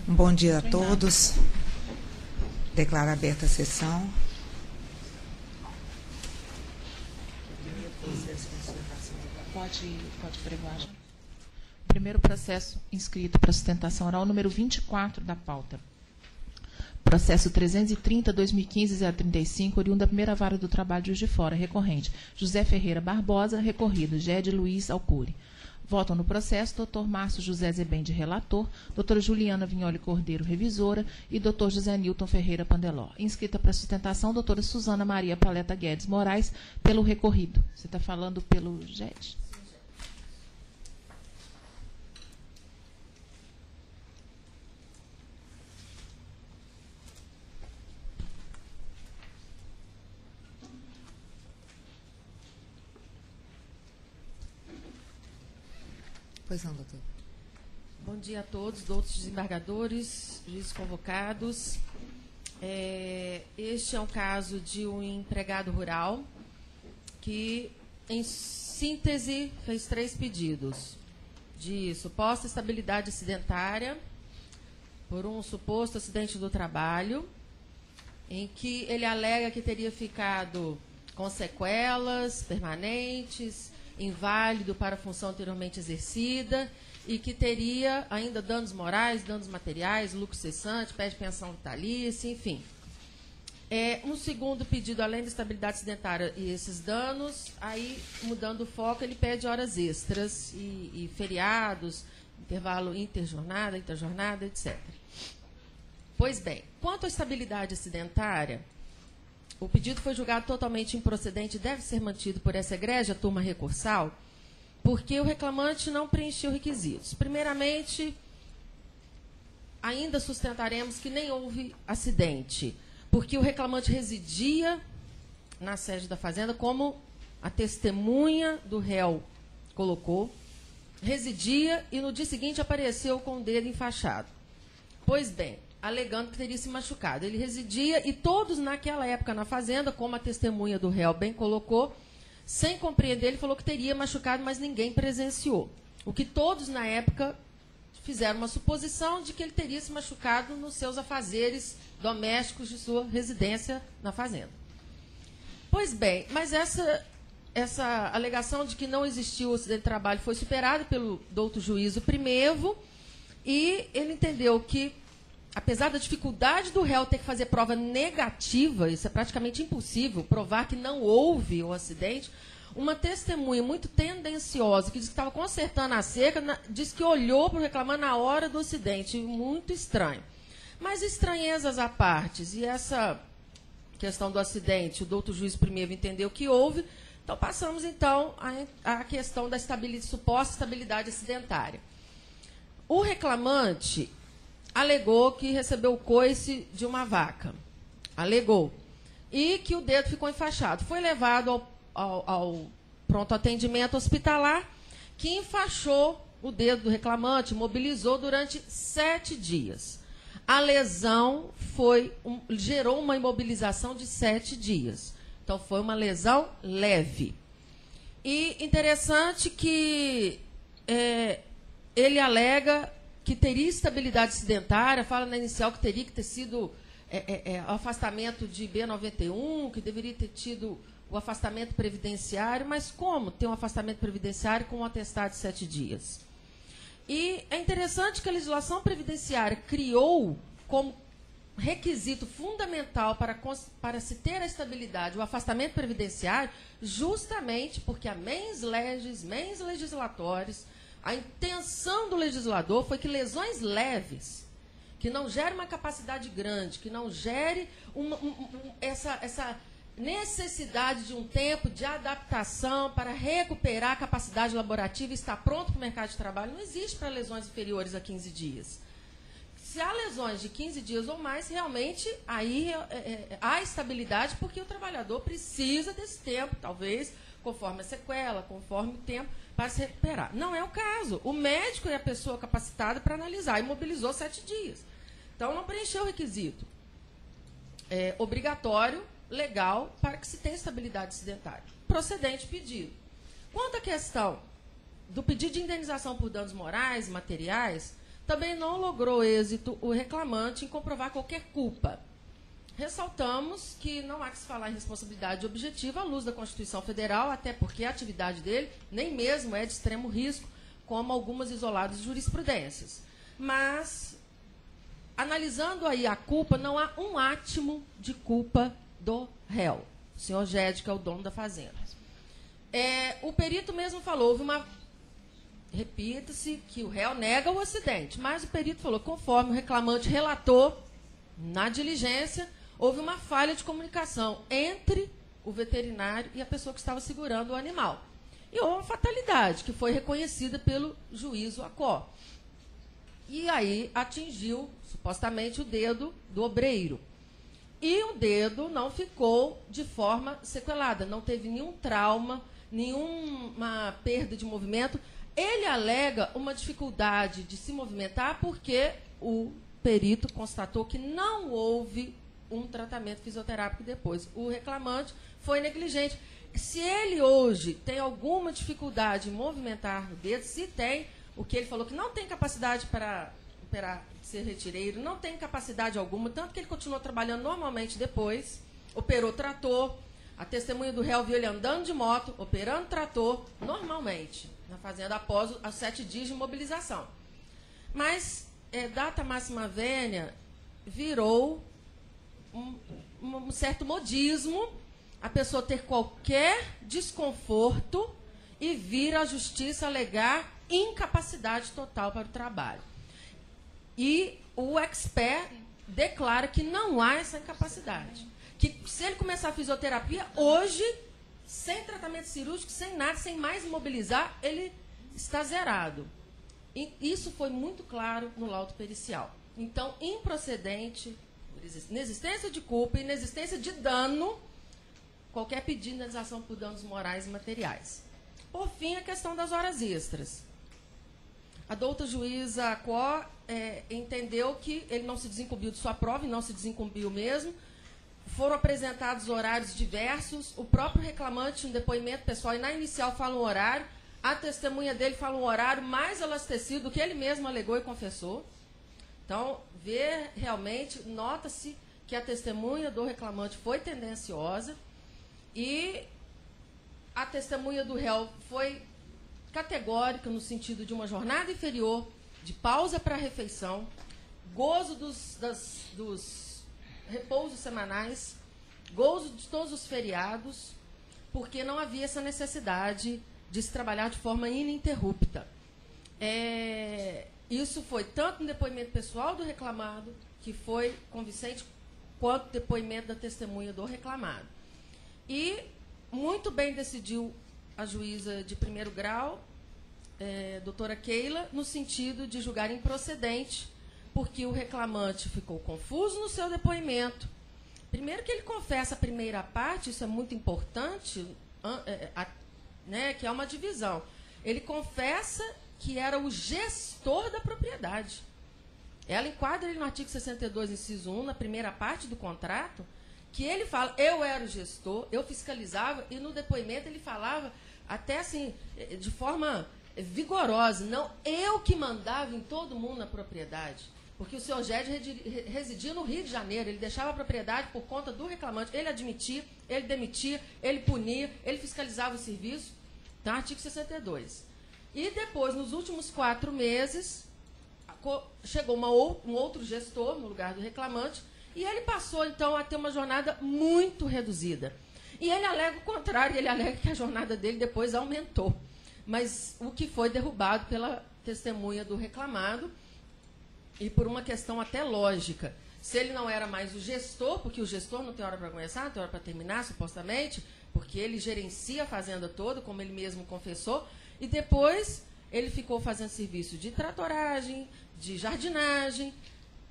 Bom dia a todos. Declaro aberta a sessão. Pode pregoar já. Primeiro processo inscrito para sustentação oral, número 24 da pauta. Processo 330-2015-035, oriundo da primeira vara do trabalho de Juiz de Fora, recorrente José Ferreira Barbosa, recorrido Gede Luiz Alcuri. Votam no processo Dr. Márcio José Zebende, relator, doutora Juliana Vignoli Cordeiro, revisora, e Dr. José Nilton Ferreira Pandeló. Inscrita para sustentação, doutora Suzana Maria Paleta Guedes Moraes, pelo recorrido. Você está falando pelo GED? Pois não, doutor. Bom dia a todos, outros desembargadores, juízes convocados. Este é um caso de um empregado rural que, em síntese, fez 3 pedidos de suposta estabilidade acidentária por um suposto acidente do trabalho, em que ele alega que teria ficado com sequelas permanentes, inválido para a função anteriormente exercida e que teria ainda danos morais, danos materiais, lucro cessante, pede pensão vitalícia, enfim. Um segundo pedido, além da estabilidade acidentária e esses danos, aí, mudando o foco, ele pede horas extras e feriados, intervalo interjornada, etc. Pois bem, quanto à estabilidade acidentária, o pedido foi julgado totalmente improcedente e deve ser mantido por essa egrégia turma recursal, porque o reclamante não preencheu requisitos. Primeiramente, ainda sustentaremos que nem houve acidente, porque o reclamante residia na sede da fazenda, como a testemunha do réu colocou, residia e no dia seguinte apareceu com o dedo enfaixado. Pois bem, alegando que teria se machucado. Ele residia e todos naquela época na fazenda, como a testemunha do réu bem colocou, sem compreender, ele falou que teria machucado, mas ninguém presenciou. O que todos na época fizeram uma suposição de que ele teria se machucado nos seus afazeres domésticos de sua residência na fazenda. Pois bem, mas essa alegação de que não existiu o acidente de trabalho foi superada pelo douto juízo Primevo e ele entendeu que, apesar da dificuldade do réu ter que fazer prova negativa, isso é praticamente impossível, provar que não houve o acidente, uma testemunha muito tendenciosa, que disse que estava consertando a cerca, disse que olhou para o reclamante na hora do acidente. Muito estranho. Mas estranhezas à parte, e essa questão do acidente, o doutor juiz Primeiro entendeu que houve, então passamos então à questão da suposta estabilidade acidentária. O reclamante alegou que recebeu o coice de uma vaca. Alegou. E que o dedo ficou enfaixado. Foi levado ao pronto atendimento hospitalar, que enfaixou o dedo do reclamante, mobilizou durante 7 dias. A lesão gerou uma imobilização de 7 dias. Então, foi uma lesão leve. E interessante que ele alega que teria estabilidade acidentária, fala na inicial que teria que ter sido afastamento de B91, que deveria ter tido o afastamento previdenciário, mas como ter um afastamento previdenciário com um atestado de 7 dias? E é interessante que a legislação previdenciária criou como requisito fundamental para se ter a estabilidade, o afastamento previdenciário, justamente porque a mens legislatórios, a intenção do legislador foi que lesões leves, que não gerem uma capacidade grande, que não gere essa necessidade de um tempo de adaptação para recuperar a capacidade laborativa e estar pronto para o mercado de trabalho, não existe para lesões inferiores a 15 dias. Se há lesões de 15 dias ou mais, realmente aí há estabilidade, porque o trabalhador precisa desse tempo, talvez, conforme a sequela, conforme o tempo, para se recuperar. Não é o caso. O médico é a pessoa capacitada para analisar, imobilizou 7 dias. Então, não preencheu o requisito obrigatório, legal, para que se tenha estabilidade acidentária. Procedente pedido. Quanto à questão do pedido de indenização por danos morais, materiais, também não logrou êxito o reclamante em comprovar qualquer culpa. Ressaltamos que não há que se falar em responsabilidade objetiva à luz da Constituição Federal, até porque a atividade dele nem mesmo é de extremo risco, como algumas isoladas jurisprudências. Mas, analisando aí a culpa, não há um átimo de culpa do réu. O senhor Gédio, que é o dono da fazenda. O perito mesmo falou, houve uma... Repita-se que o réu nega o acidente, mas o perito falou, conforme o reclamante relatou na diligência, houve uma falha de comunicação entre o veterinário e a pessoa que estava segurando o animal. E houve uma fatalidade, que foi reconhecida pelo juiz Acó. E aí atingiu, supostamente, o dedo do obreiro. E o dedo não ficou de forma sequelada, não teve nenhum trauma, nenhuma perda de movimento. Ele alega uma dificuldade de se movimentar porque o perito constatou que não houve um tratamento fisioterápico depois. O reclamante foi negligente. Se ele hoje tem alguma dificuldade em movimentar o dedo, se tem, o que ele falou que não tem capacidade para operar, ser retireiro, não tem capacidade alguma, tanto que ele continuou trabalhando normalmente depois, operou trator, a testemunha do réu viu ele andando de moto, operando trator, normalmente, na fazenda após os 7 dias de mobilização. Mas, data máxima vênia virou um certo modismo, a pessoa ter qualquer desconforto e vir à justiça alegar incapacidade total para o trabalho. E o expert declara que não há essa incapacidade. Que se ele começar a fisioterapia, hoje, sem tratamento cirúrgico, sem nada, sem mais imobilizar, ele está zerado. E isso foi muito claro no laudo pericial. Então, improcedente, inexistência de culpa e inexistência de dano, qualquer pedido de indenização por danos morais e materiais. Por fim, a questão das horas extras. A douta juíza Acó entendeu que ele não se desincumbiu de sua prova, e não se desincumbiu mesmo. Foram apresentados horários diversos. O próprio reclamante, no depoimento pessoal, e na inicial fala um horário. A testemunha dele fala um horário mais elastecido do que ele mesmo alegou e confessou. Então, realmente, nota-se que a testemunha do reclamante foi tendenciosa e a testemunha do réu foi categórica no sentido de uma jornada inferior, de pausa para a refeição, gozo dos repousos semanais, gozo de todos os feriados, porque não havia essa necessidade de se trabalhar de forma ininterrupta. Isso foi tanto no depoimento pessoal do reclamado, que foi convincente, quanto no depoimento da testemunha do reclamado. E muito bem decidiu a juíza de primeiro grau, doutora Keila, no sentido de julgar improcedente, porque o reclamante ficou confuso no seu depoimento. Primeiro que ele confessa a primeira parte, isso é muito importante, que é uma divisão. Ele confessa que era o gestor da propriedade. Ela enquadra ele no artigo 62, inciso 1, na primeira parte do contrato, que ele fala, eu era o gestor, eu fiscalizava, e no depoimento ele falava até assim, de forma vigorosa, não, eu que mandava em todo mundo na propriedade. Porque o senhor Gédio residia no Rio de Janeiro, ele deixava a propriedade por conta do reclamante, ele admitia, ele demitia, ele punia, ele fiscalizava o serviço. Então, artigo 62. E depois, nos últimos 4 meses, chegou um outro gestor no lugar do reclamante, e ele passou, então, a ter uma jornada muito reduzida. E ele alega o contrário, ele alega que a jornada dele depois aumentou. Mas o que foi derrubado pela testemunha do reclamado, e por uma questão até lógica. Se ele não era mais o gestor, porque o gestor não tem hora para começar, não tem hora para terminar, supostamente, porque ele gerencia a fazenda toda, como ele mesmo confessou, e depois ele ficou fazendo serviço de tratoragem, de jardinagem,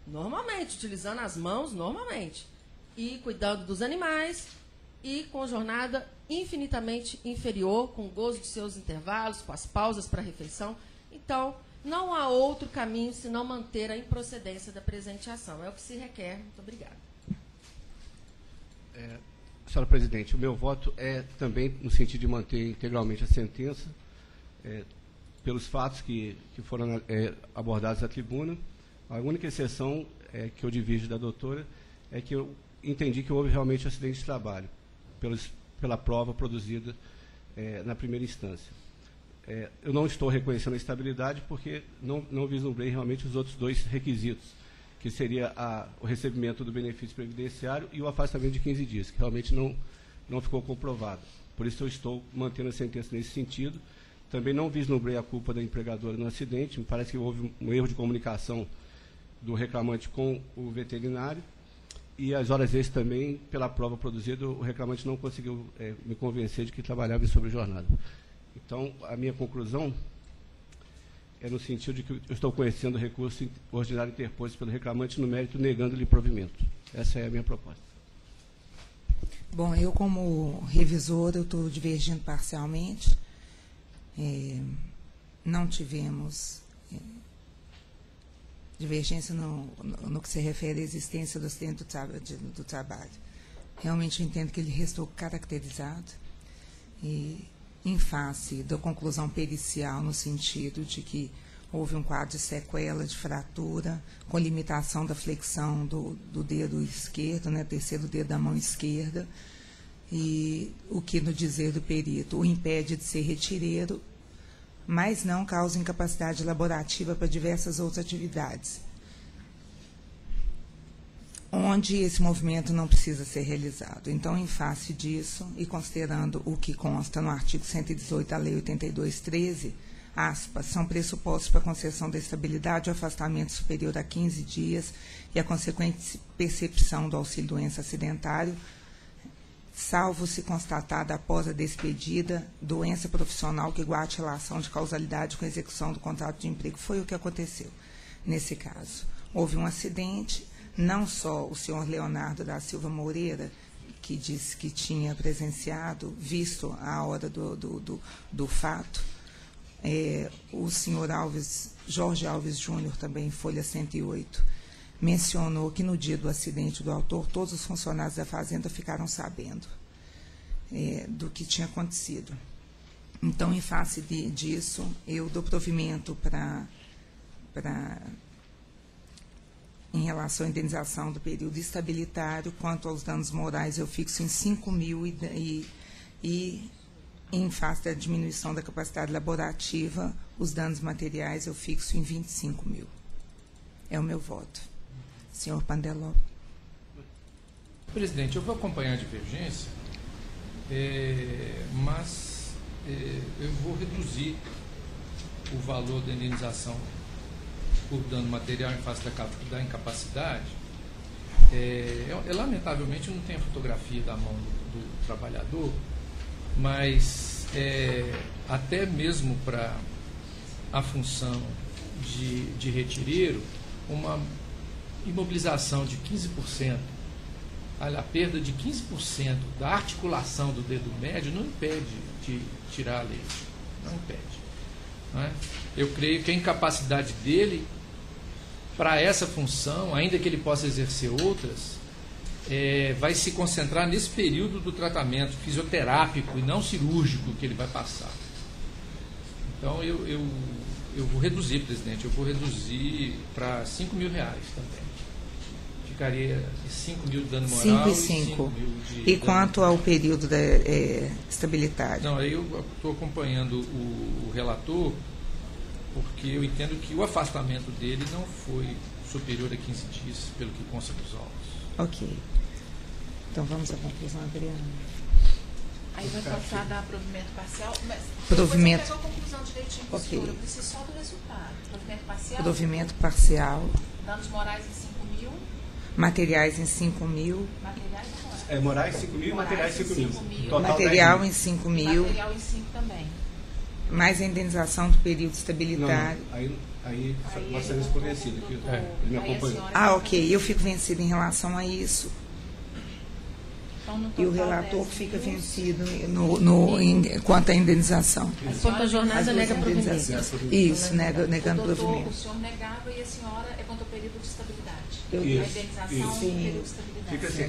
normalmente, utilizando as mãos normalmente, e cuidando dos animais, e com jornada infinitamente inferior, com o gozo de seus intervalos, com as pausas para refeição. Então, não há outro caminho senão manter a improcedência da presente ação. É o que se requer. Muito obrigada. Senhora Presidente, o meu voto é também no sentido de manter integralmente a sentença. pelos fatos que foram abordados na tribuna. A única exceção que eu divido da doutora é que eu entendi que houve realmente um acidente de trabalho, pela prova produzida na primeira instância. Eu não estou reconhecendo a estabilidade porque não vislumbrei realmente os outros dois requisitos, que seria o recebimento do benefício previdenciário e o afastamento de 15 dias, que realmente não ficou comprovado. Por isso eu estou mantendo a sentença nesse sentido. Também não vislumbrei a culpa da empregadora no acidente, me parece que houve um erro de comunicação do reclamante com o veterinário, e as horas extras também, pela prova produzida, o reclamante não conseguiu me convencer de que trabalhava em sobrejornada. Então, a minha conclusão é no sentido de que eu estou conhecendo o recurso ordinário interposto pelo reclamante no mérito, negando-lhe provimento. Essa é a minha proposta. Bom, eu como revisora, eu estou divergindo parcialmente. Não tivemos divergência no que se refere à existência do acidente do trabalho. Realmente eu entendo que ele restou caracterizado em face da conclusão pericial, no sentido de que houve um quadro de sequela, de fratura, com limitação da flexão do dedo esquerdo, né, terceiro dedo da mão esquerda, e o que, no dizer do perito, o impede de ser retireiro, mas não causa incapacidade laborativa para diversas outras atividades, onde esse movimento não precisa ser realizado. Então, em face disso, e considerando o que consta no artigo 118 da Lei 82/13, aspas, são pressupostos para a concessão da estabilidade o afastamento superior a 15 dias e a consequente percepção do auxílio-doença acidentário, salvo se constatada após a despedida doença profissional que guarde relação de causalidade com a execução do contrato de emprego. Foi o que aconteceu nesse caso. Houve um acidente, não só o senhor Leonardo da Silva Moreira, que disse que tinha presenciado, visto a hora do fato, o senhor Jorge Alves Júnior, também, Folha 108, mencionou que no dia do acidente do autor, todos os funcionários da fazenda ficaram sabendo do que tinha acontecido. Então, em face disso, eu dou provimento em relação à indenização do período estabilitário. Quanto aos danos morais, eu fixo em 5 mil e em face da diminuição da capacidade laborativa, os danos materiais eu fixo em 25 mil. É o meu voto. Senhor Pandeló. Presidente, eu vou acompanhar a divergência, mas eu vou reduzir o valor da indenização por dano material em face da incapacidade. Lamentavelmente não tem a fotografia da mão do trabalhador, mas até mesmo para a função de retireiro, uma imobilização de 15%, a perda de 15% da articulação do dedo médio não impede de tirar a leite, não impede. Não é? Eu creio que a incapacidade dele para essa função, ainda que ele possa exercer outras, vai se concentrar nesse período do tratamento fisioterápico e não cirúrgico que ele vai passar. Então, eu vou reduzir, presidente, eu vou reduzir para R$5 mil também. Ficaria 5 mil de dano moral 5 e 5 mil de e quanto ao período estabilitário? Não, aí eu estou acompanhando o relator, porque eu entendo que o afastamento dele não foi superior a 15 dias, pelo que consta dos autos. Ok. Então vamos à conclusão, Adriana. Aí vai passar a dar provimento parcial, mas provimento. Depois eu pego a conclusão direitinho, Ok. Eu preciso só do resultado. Provimento parcial. Provimento parcial. Danos morais em 5 mil. Materiais em 5 mil. Materiais não. Morais 5 mil e materiais 5 mil. Total Material 10 mil. em 5 mil. Material em 5 também. Mais a indenização do período estabilitário. Não. Aí nós seremos convencidos. Ele me acompanhou. Ok. Eu fico vencida em relação a isso. Então, E o relator fica vencido quanto à indenização. Quanto à jornada, As duas nega provimento. indenizações. Isso, negando provimento. O senhor negava e a senhora é quanto ao período de estabilidade. Eu- A Isso, indenização isso. do período de estabilidade. Fica assim,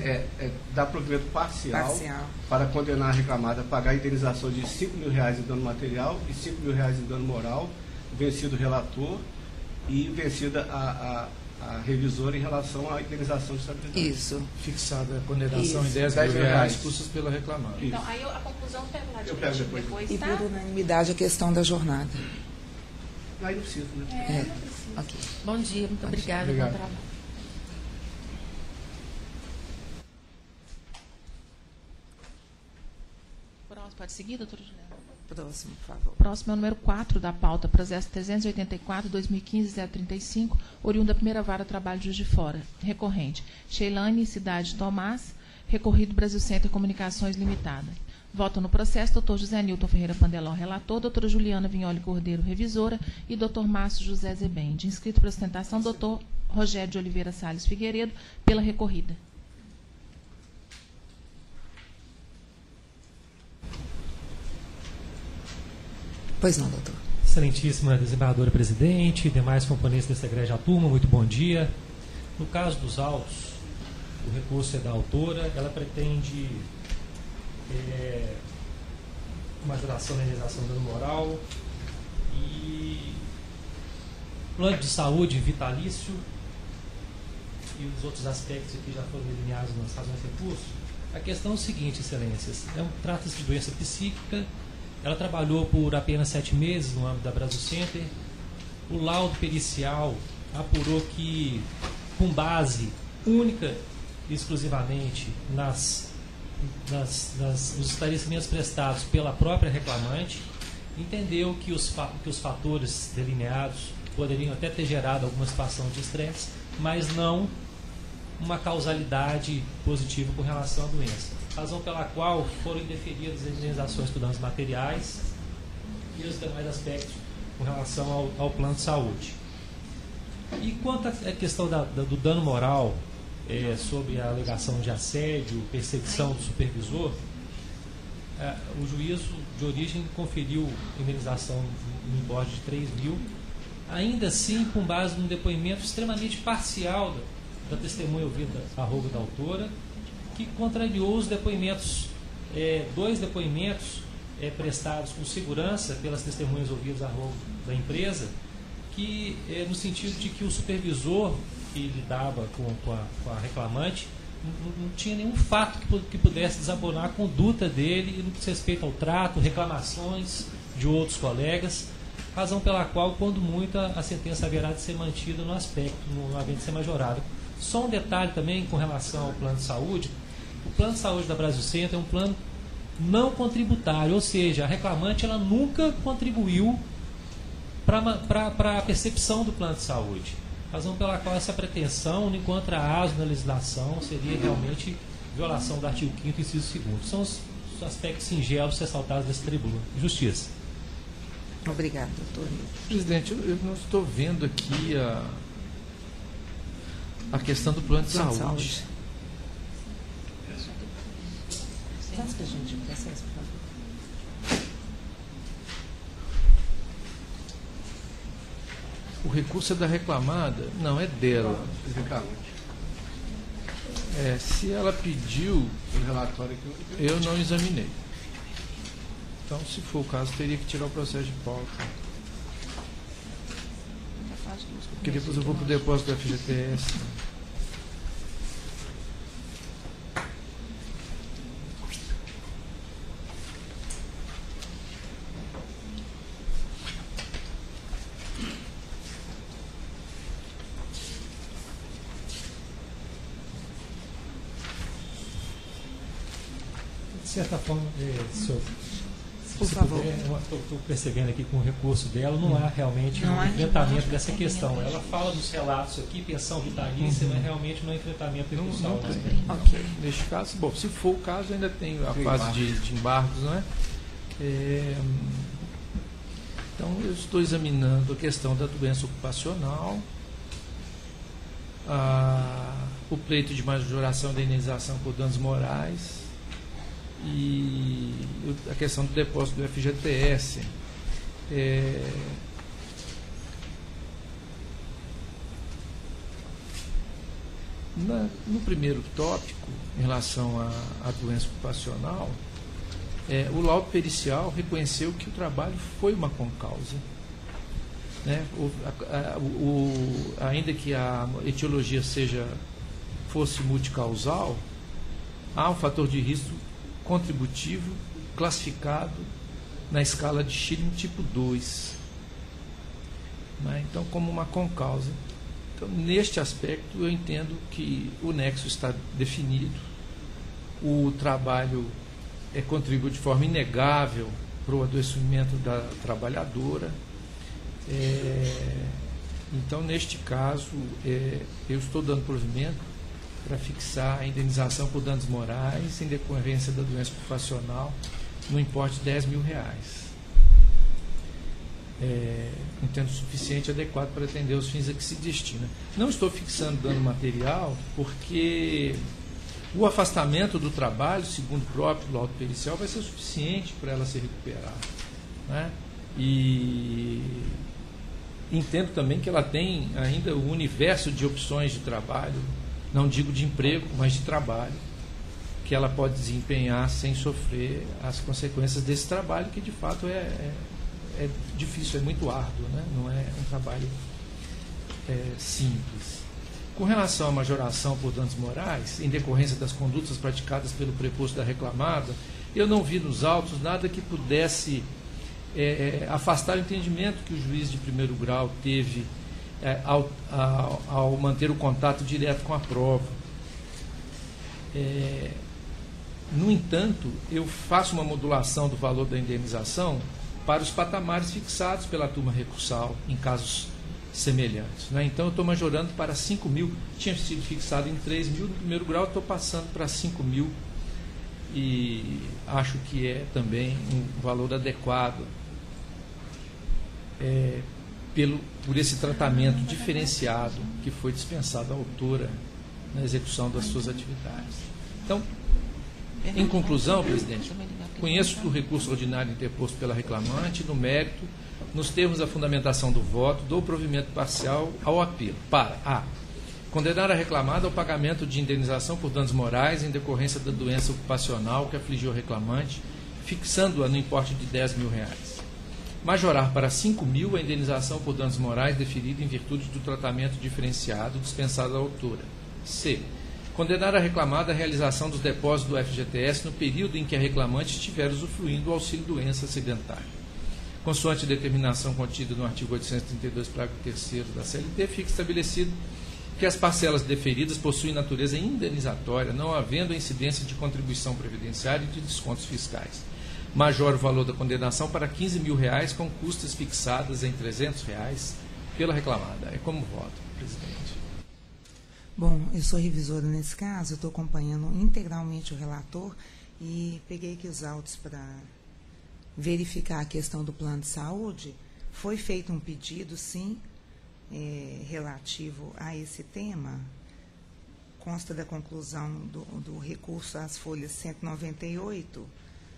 dar provimento parcial, Parcial. para condenar a reclamada a pagar a indenização de R$5 mil em dano material e R$5 mil em dano moral, vencido o relator e vencida a revisora em relação à indenização de estabilidade. Isso. Fixada a condenação Isso. em 10 mil reais custas pela reclamada. Então, aí a conclusão eu pego lá de Eu pego depois. E tá? por unanimidade a questão da jornada. Aí não precisa, né? É. Ok. Bom dia, muito obrigada. Obrigado. Bom trabalho. Próximo, pode seguir, doutora Juliana? Próximo, por favor. Próximo é o número 4 da pauta, processo 384-2015-035, oriundo da primeira vara trabalho de Juiz de Fora. Recorrente, Sheilane Cidade Tomás, recorrido Brasil Center Comunicações Limitada. Votam no processo doutor José Nilton Ferreira Pandeló, relator, doutora Juliana Vignoli Cordeiro, revisora, e doutor Márcio José Zebende. Inscrito para sustentação, doutor Rogério de Oliveira Salles Figueiredo, pela recorrida. Pois não, doutor. Excelentíssima desembargadora presidente, demais componentes dessa egrégia turma, muito bom dia. No caso dos autos, o recurso é da autora, ela pretende majoração da indenização do dano moral e plano de saúde vitalício e os outros aspectos que já foram delineados nas razões de recurso. A questão é o seguinte, excelências, trata-se de doença psíquica. Ela trabalhou por apenas 7 meses no âmbito da Brasil Center. O laudo pericial apurou que, com base única e exclusivamente nos esclarecimentos prestados pela própria reclamante, entendeu que os fatores delineados poderiam até ter gerado alguma situação de estresse, mas não uma causalidade positiva com relação à doença. Razão pela qual foram indeferidas as indenizações por danos materiais e os demais aspectos com relação ao plano de saúde. E quanto à questão do dano moral, sobre a alegação de assédio, perseguição do supervisor, o juízo de origem conferiu indenização no importe de 3 mil, ainda assim com base num depoimento extremamente parcial da testemunha ouvida a rogo da autora, que contrariou os depoimentos, 2 depoimentos prestados com segurança pelas testemunhas ouvidas a rogo da empresa, que no sentido de que o supervisor que lidava com a reclamante não tinha nenhum fato que pudesse desabonar a conduta dele no que diz respeito ao trato, reclamações de outros colegas, razão pela qual, quando muito, a sentença haverá de ser mantida no aspecto, não havendo de ser majorada. Só um detalhe também com relação ao plano de saúde. O plano de saúde da Brasil Center é um plano não contributário, ou seja, a reclamante ela nunca contribuiu para a percepção do plano de saúde. Razão pela qual essa pretensão não encontra aso na legislação, seria realmente violação do artigo 5º, inciso 2º. São os aspectos singelos ressaltados nesse tribunal. Justiça. Obrigado, doutor. Presidente, eu não estou vendo aqui a questão do plano de saúde. Antes que a gente processo, por favor. O recurso é da reclamada? Não, é dela. Se ela pediu, O relatório que eu não examinei. Então, se for o caso, teria que tirar o processo de pauta. Porque depois eu vou para o depósito do FGTS. De certa forma, senhor, Por se favor. puder, estou percebendo aqui com o recurso dela, não há realmente Não um há enfrentamento dessa questão. Ela fala dos relatos aqui, pensão vitalícia, mas realmente não é enfrentamento Não recursal. tem. Ok. Neste caso, bom, se for o caso, ainda tem a fase de embargos, não é? Então, eu estou examinando a questão da doença ocupacional, o pleito de majoração da indenização por danos morais e a questão do depósito do FGTS. No primeiro tópico, em relação à doença ocupacional, o laudo pericial reconheceu que o trabalho foi uma concausa. né? Ainda que a etiologia fosse multicausal, há um fator de risco contributivo classificado na escala de Schilling tipo 2, né? Então, como uma concausa. Então, neste aspecto, eu entendo que o nexo está definido, o trabalho contribui de forma inegável para o adoecimento da trabalhadora. Então, neste caso, eu estou dando provimento para fixar a indenização por danos morais em decorrência da doença ocupacional no importe de R$10 mil. Entendo suficiente e adequado para atender os fins a que se destina. Não estou fixando dano material porque o afastamento do trabalho, segundo o próprio laudo pericial, vai ser suficiente para ela se recuperar, né? E entendo também que ela tem ainda o universo de opções de trabalho, não digo de emprego, mas de trabalho, que ela pode desempenhar sem sofrer as consequências desse trabalho, que de fato é difícil, é muito árduo, né? Não é um trabalho simples. Com relação à majoração por danos morais, em decorrência das condutas praticadas pelo preposto da reclamada, eu não vi nos autos nada que pudesse afastar o entendimento que o juiz de primeiro grau teve ao manter o contato direto com a prova. No entanto, eu faço uma modulação do valor da indenização para os patamares fixados pela turma recursal em casos semelhantes, né? Então, eu estou majorando para 5 mil, tinha sido fixado em 3 mil no primeiro grau, estou passando para 5 mil e acho que é também um valor adequado por esse tratamento diferenciado que foi dispensado à autora na execução das suas atividades. Então, em conclusão, presidente, conheço o recurso ordinário interposto pela reclamante, no mérito, nos termos da fundamentação do voto, dou provimento parcial ao apelo para a. Condenar a reclamada ao pagamento de indenização por danos morais em decorrência da doença ocupacional que afligiu o reclamante, fixando-a no importe de R$10 mil. Majorar para 5 mil a indenização por danos morais deferida em virtude do tratamento diferenciado dispensado à autora. C. Condenar a reclamada à realização dos depósitos do FGTS no período em que a reclamante estiver usufruindo do auxílio-doença acidentário. Consoante a determinação contida no artigo 832, parágrafo 3º da CLT, fica estabelecido que as parcelas deferidas possuem natureza indenizatória, não havendo a incidência de contribuição previdenciária e de descontos fiscais. Majora o valor da condenação para R$15 mil, com custas fixadas em R$300 pela reclamada. É como voto, presidente. Bom, eu sou revisora nesse caso, eu estou acompanhando integralmente o relator e peguei aqui os autos para verificar a questão do plano de saúde. Foi feito um pedido, sim, relativo a esse tema. Consta da conclusão do recurso às folhas 198,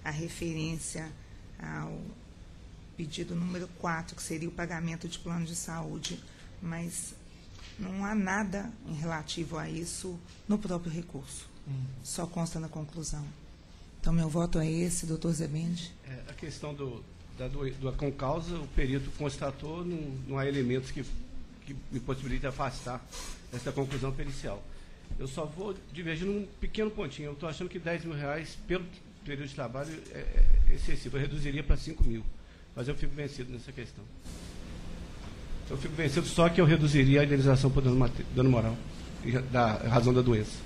a referência ao pedido número 4, que seria o pagamento de plano de saúde, mas não há nada em relativo a isso no próprio recurso. Só consta na conclusão. Então, meu voto é esse, doutor Zebende. A questão da concausa, o perito constatou, não há elementos que me possibilitem afastar essa conclusão pericial. Eu só vou divergir num pequeno pontinho. Eu estou achando que R$10 mil pelo período de trabalho é excessivo. Eu reduziria para 5 mil. Mas eu fico vencido nessa questão. Eu fico vencido só que eu reduziria a indenização por dano moral, da razão da doença.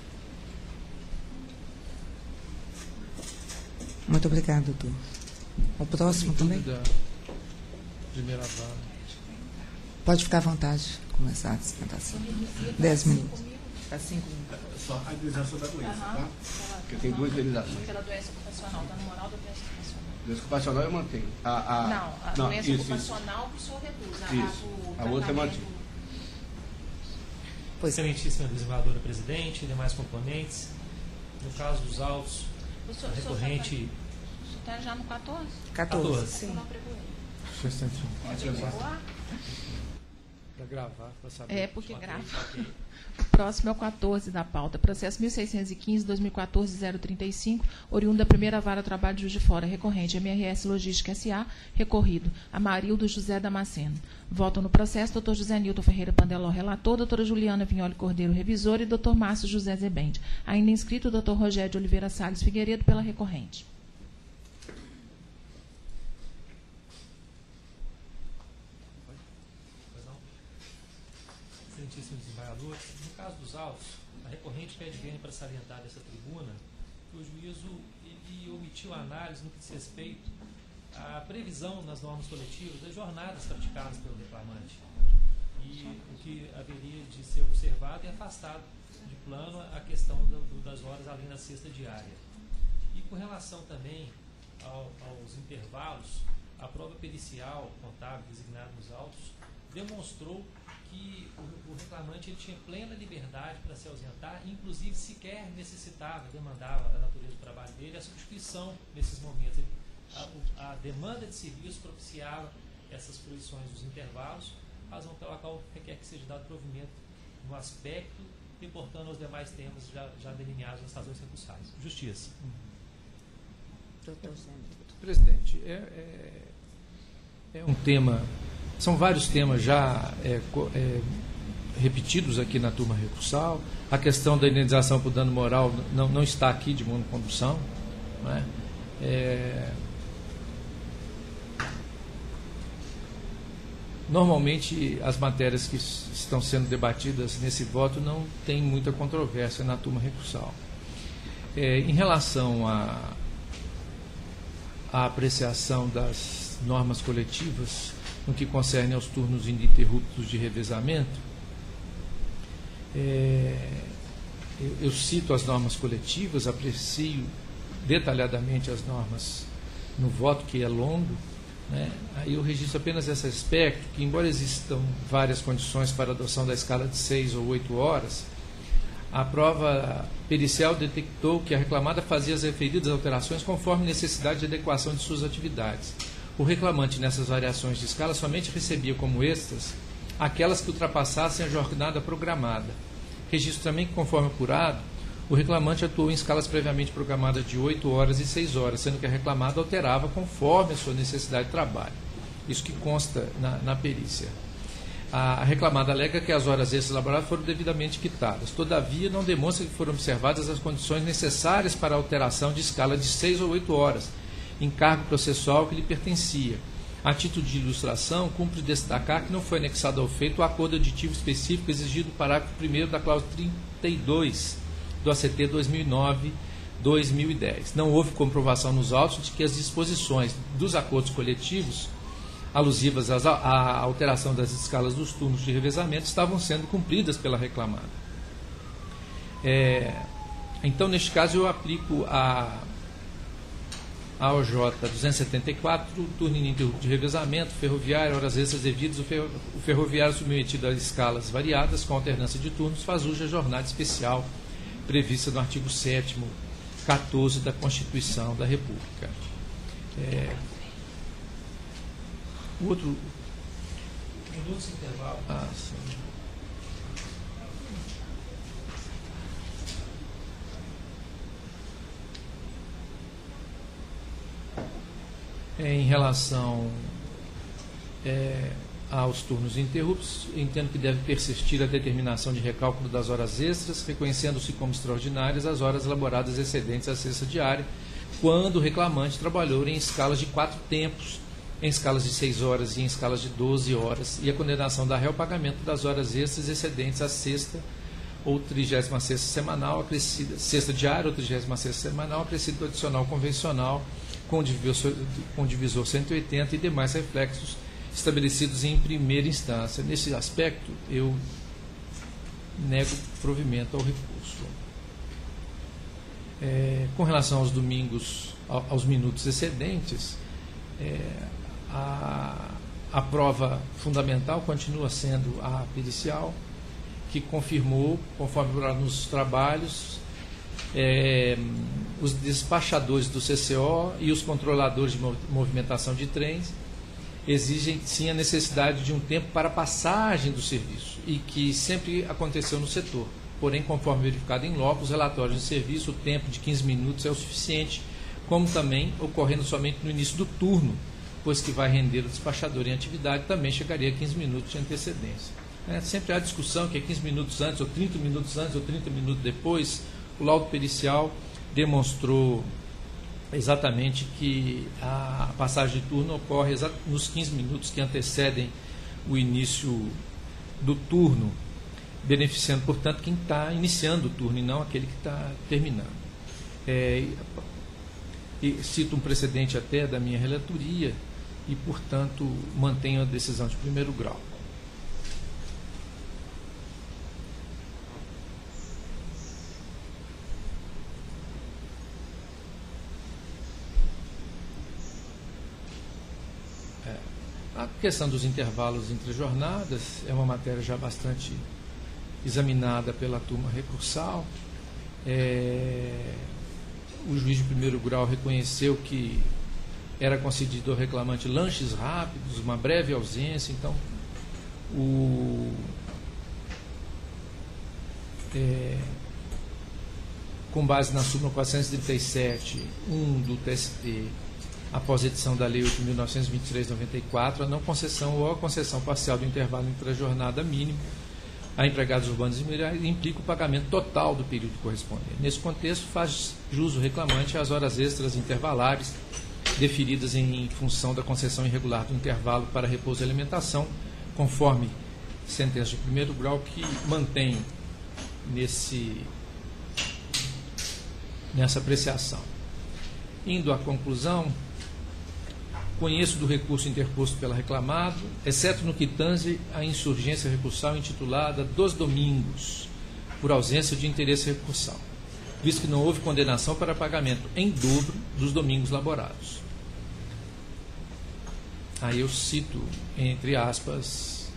Muito obrigado, doutor. O próximo também? Da primeira vara. Pode ficar à vontade, começar a sustentação. 10 minutos. Está 5 minutos. Só a indenização da doença, tá? Porque tem duas indenizações. Pela doença ocupacional, dano moral da doença ocupacional. Doença ocupacional eu mantenho. A doença ocupacional o senhor reduz. A outra eu mantenho. Excelentíssima desembargadora presidente, demais componentes. No caso dos autos, a recorrente... O senhor está já no 14? 14, sim. Não pregou ele. Foi 101. Pegou lá? para gravar, para saber. Porque Ok, grava. ok. O próximo é o 14 da pauta. Processo 1615-2014-035, oriundo da primeira vara trabalho de Juiz de Fora, recorrente MRS Logística S.A., recorrido Amarildo José Damasceno. Votam no processo Dr. José Nilton Ferreira Pandeló, relator, doutora Juliana Vignoli Cordeiro, revisor, e Dr. Márcio José Zebende. Ainda inscrito o Dr. Rogério de Oliveira Salles Figueiredo pela recorrente. Excelentíssimo desembargador, no caso dos autos, a recorrente pede bem para salientar dessa tribuna que o juízo ele omitiu a análise no que diz respeito à previsão nas normas coletivas das jornadas praticadas pelo reclamante. E o que haveria de ser observado e afastado de plano a questão das horas além da cesta diária. E com relação também aos intervalos, a prova pericial contábil designada nos autos demonstrou que o reclamante ele tinha plena liberdade para se ausentar, inclusive sequer necessitava, demandava a natureza do trabalho dele, a substituição nesses momentos. A demanda de serviço propiciava essas fruições dos intervalos, razão pela qual requer que seja dado provimento no aspecto, importando aos demais temas já delineados nas razões recursais. Justiça. Presidente, é um tema, são vários temas já repetidos aqui na turma recursal. A questão da indenização por dano moral não está aqui de monocondução, não é? Normalmente, as matérias que estão sendo debatidas nesse voto não tem muita controvérsia na turma recursal. Em relação à apreciação das normas coletivas no que concerne aos turnos ininterruptos de revezamento, eu cito as normas coletivas, aprecio detalhadamente as normas no voto, que é longo, né? Aí eu registro apenas esse aspecto, que embora existam várias condições para a adoção da escala de 6 ou 8 horas, a prova pericial detectou que a reclamada fazia as referidas alterações conforme necessidade de adequação de suas atividades. O reclamante, nessas variações de escala, somente recebia como extras aquelas que ultrapassassem a jornada programada. Registro também que, conforme apurado, o reclamante atuou em escalas previamente programadas de 8 horas e 6 horas, sendo que a reclamada alterava conforme a sua necessidade de trabalho. Isso que consta na perícia. A reclamada alega que as horas extras laboradas foram devidamente quitadas. Todavia, não demonstra que foram observadas as condições necessárias para a alteração de escala de 6 ou 8 horas, encargo processual que lhe pertencia. A título de ilustração, cumpre destacar que não foi anexado ao feito o acordo aditivo específico exigido no parágrafo 1º da cláusula 32 do ACT 2009-2010. Não houve comprovação nos autos de que as disposições dos acordos coletivos alusivas à alteração das escalas dos turnos de revezamento estavam sendo cumpridas pela reclamada. Então, neste caso, eu aplico a OJ 274, turno ininterrupto de revezamento, ferroviário, horas extras devidas. O ferroviário submetido a escalas variadas com alternância de turnos faz uso da jornada especial prevista no artigo 7º, 14 da Constituição da República. O outro... Minutos de intervalo. Sim. Em relação aos turnos interruptos, entendo que deve persistir a determinação de recálculo das horas extras, reconhecendo-se como extraordinárias as horas laboradas excedentes à cesta diária, quando o reclamante trabalhou em escalas de 4 tempos, em escalas de 6 horas e em escalas de 12 horas, e a condenação da réu ao pagamento das horas extras excedentes à sexta ou 36ª semanal, acrescida, sexta diária ou 36ª semanal, acrescido do adicional convencional, com divisor 180 e demais reflexos estabelecidos em primeira instância. Nesse aspecto, eu nego provimento ao recurso. Com relação aos domingos, aos minutos excedentes, a prova fundamental continua sendo a pericial, que confirmou, conforme nos trabalhos, os despachadores do CCO e os controladores de movimentação de trens, exigem sim a necessidade de um tempo para a passagem do serviço e que sempre aconteceu no setor. Porém, conforme verificado em loco, os relatórios de serviço, o tempo de 15 minutos é o suficiente, como também ocorrendo somente no início do turno, pois que vai render o despachador em atividade, também chegaria a 15 minutos de antecedência. Sempre há discussão que é 15 minutos antes, ou 30 minutos antes, ou 30 minutos depois. O laudo pericial demonstrou exatamente que a passagem de turno ocorre nos 15 minutos que antecedem o início do turno, beneficiando, portanto, quem está iniciando o turno e não aquele que está terminando. E cito um precedente até da minha relatoria e, portanto, mantenho a decisão de primeiro grau. A questão dos intervalos entre jornadas é uma matéria já bastante examinada pela turma recursal. O juiz de primeiro grau reconheceu que era concedido ao reclamante lanches rápidos, uma breve ausência. Então, com base na súmula 437, do TST, após a edição da Lei 8.923/94, a não concessão ou a concessão parcial do intervalo entre a jornada mínima a empregados urbanos e militares implica o pagamento total do período correspondente. Nesse contexto, faz jus o reclamante às horas extras intervalares deferidas em função da concessão irregular do intervalo para repouso e alimentação, conforme sentença de primeiro grau que mantém nessa apreciação. Indo à conclusão, conheço do recurso interposto pela reclamado, exceto no que tange a insurgência recursal intitulada dos domingos, por ausência de interesse recursal, visto que não houve condenação para pagamento em dobro dos domingos laborados. Aí eu cito, entre aspas,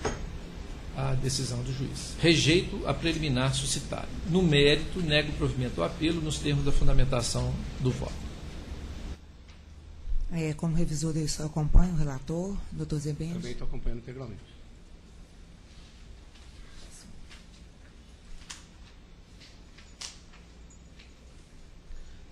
a decisão do juiz. Rejeito a preliminar suscitada. No mérito, nego o provimento ao apelo nos termos da fundamentação do voto. Como revisor, eu só acompanho o relator, doutor Zebende? Também estou acompanhando integralmente.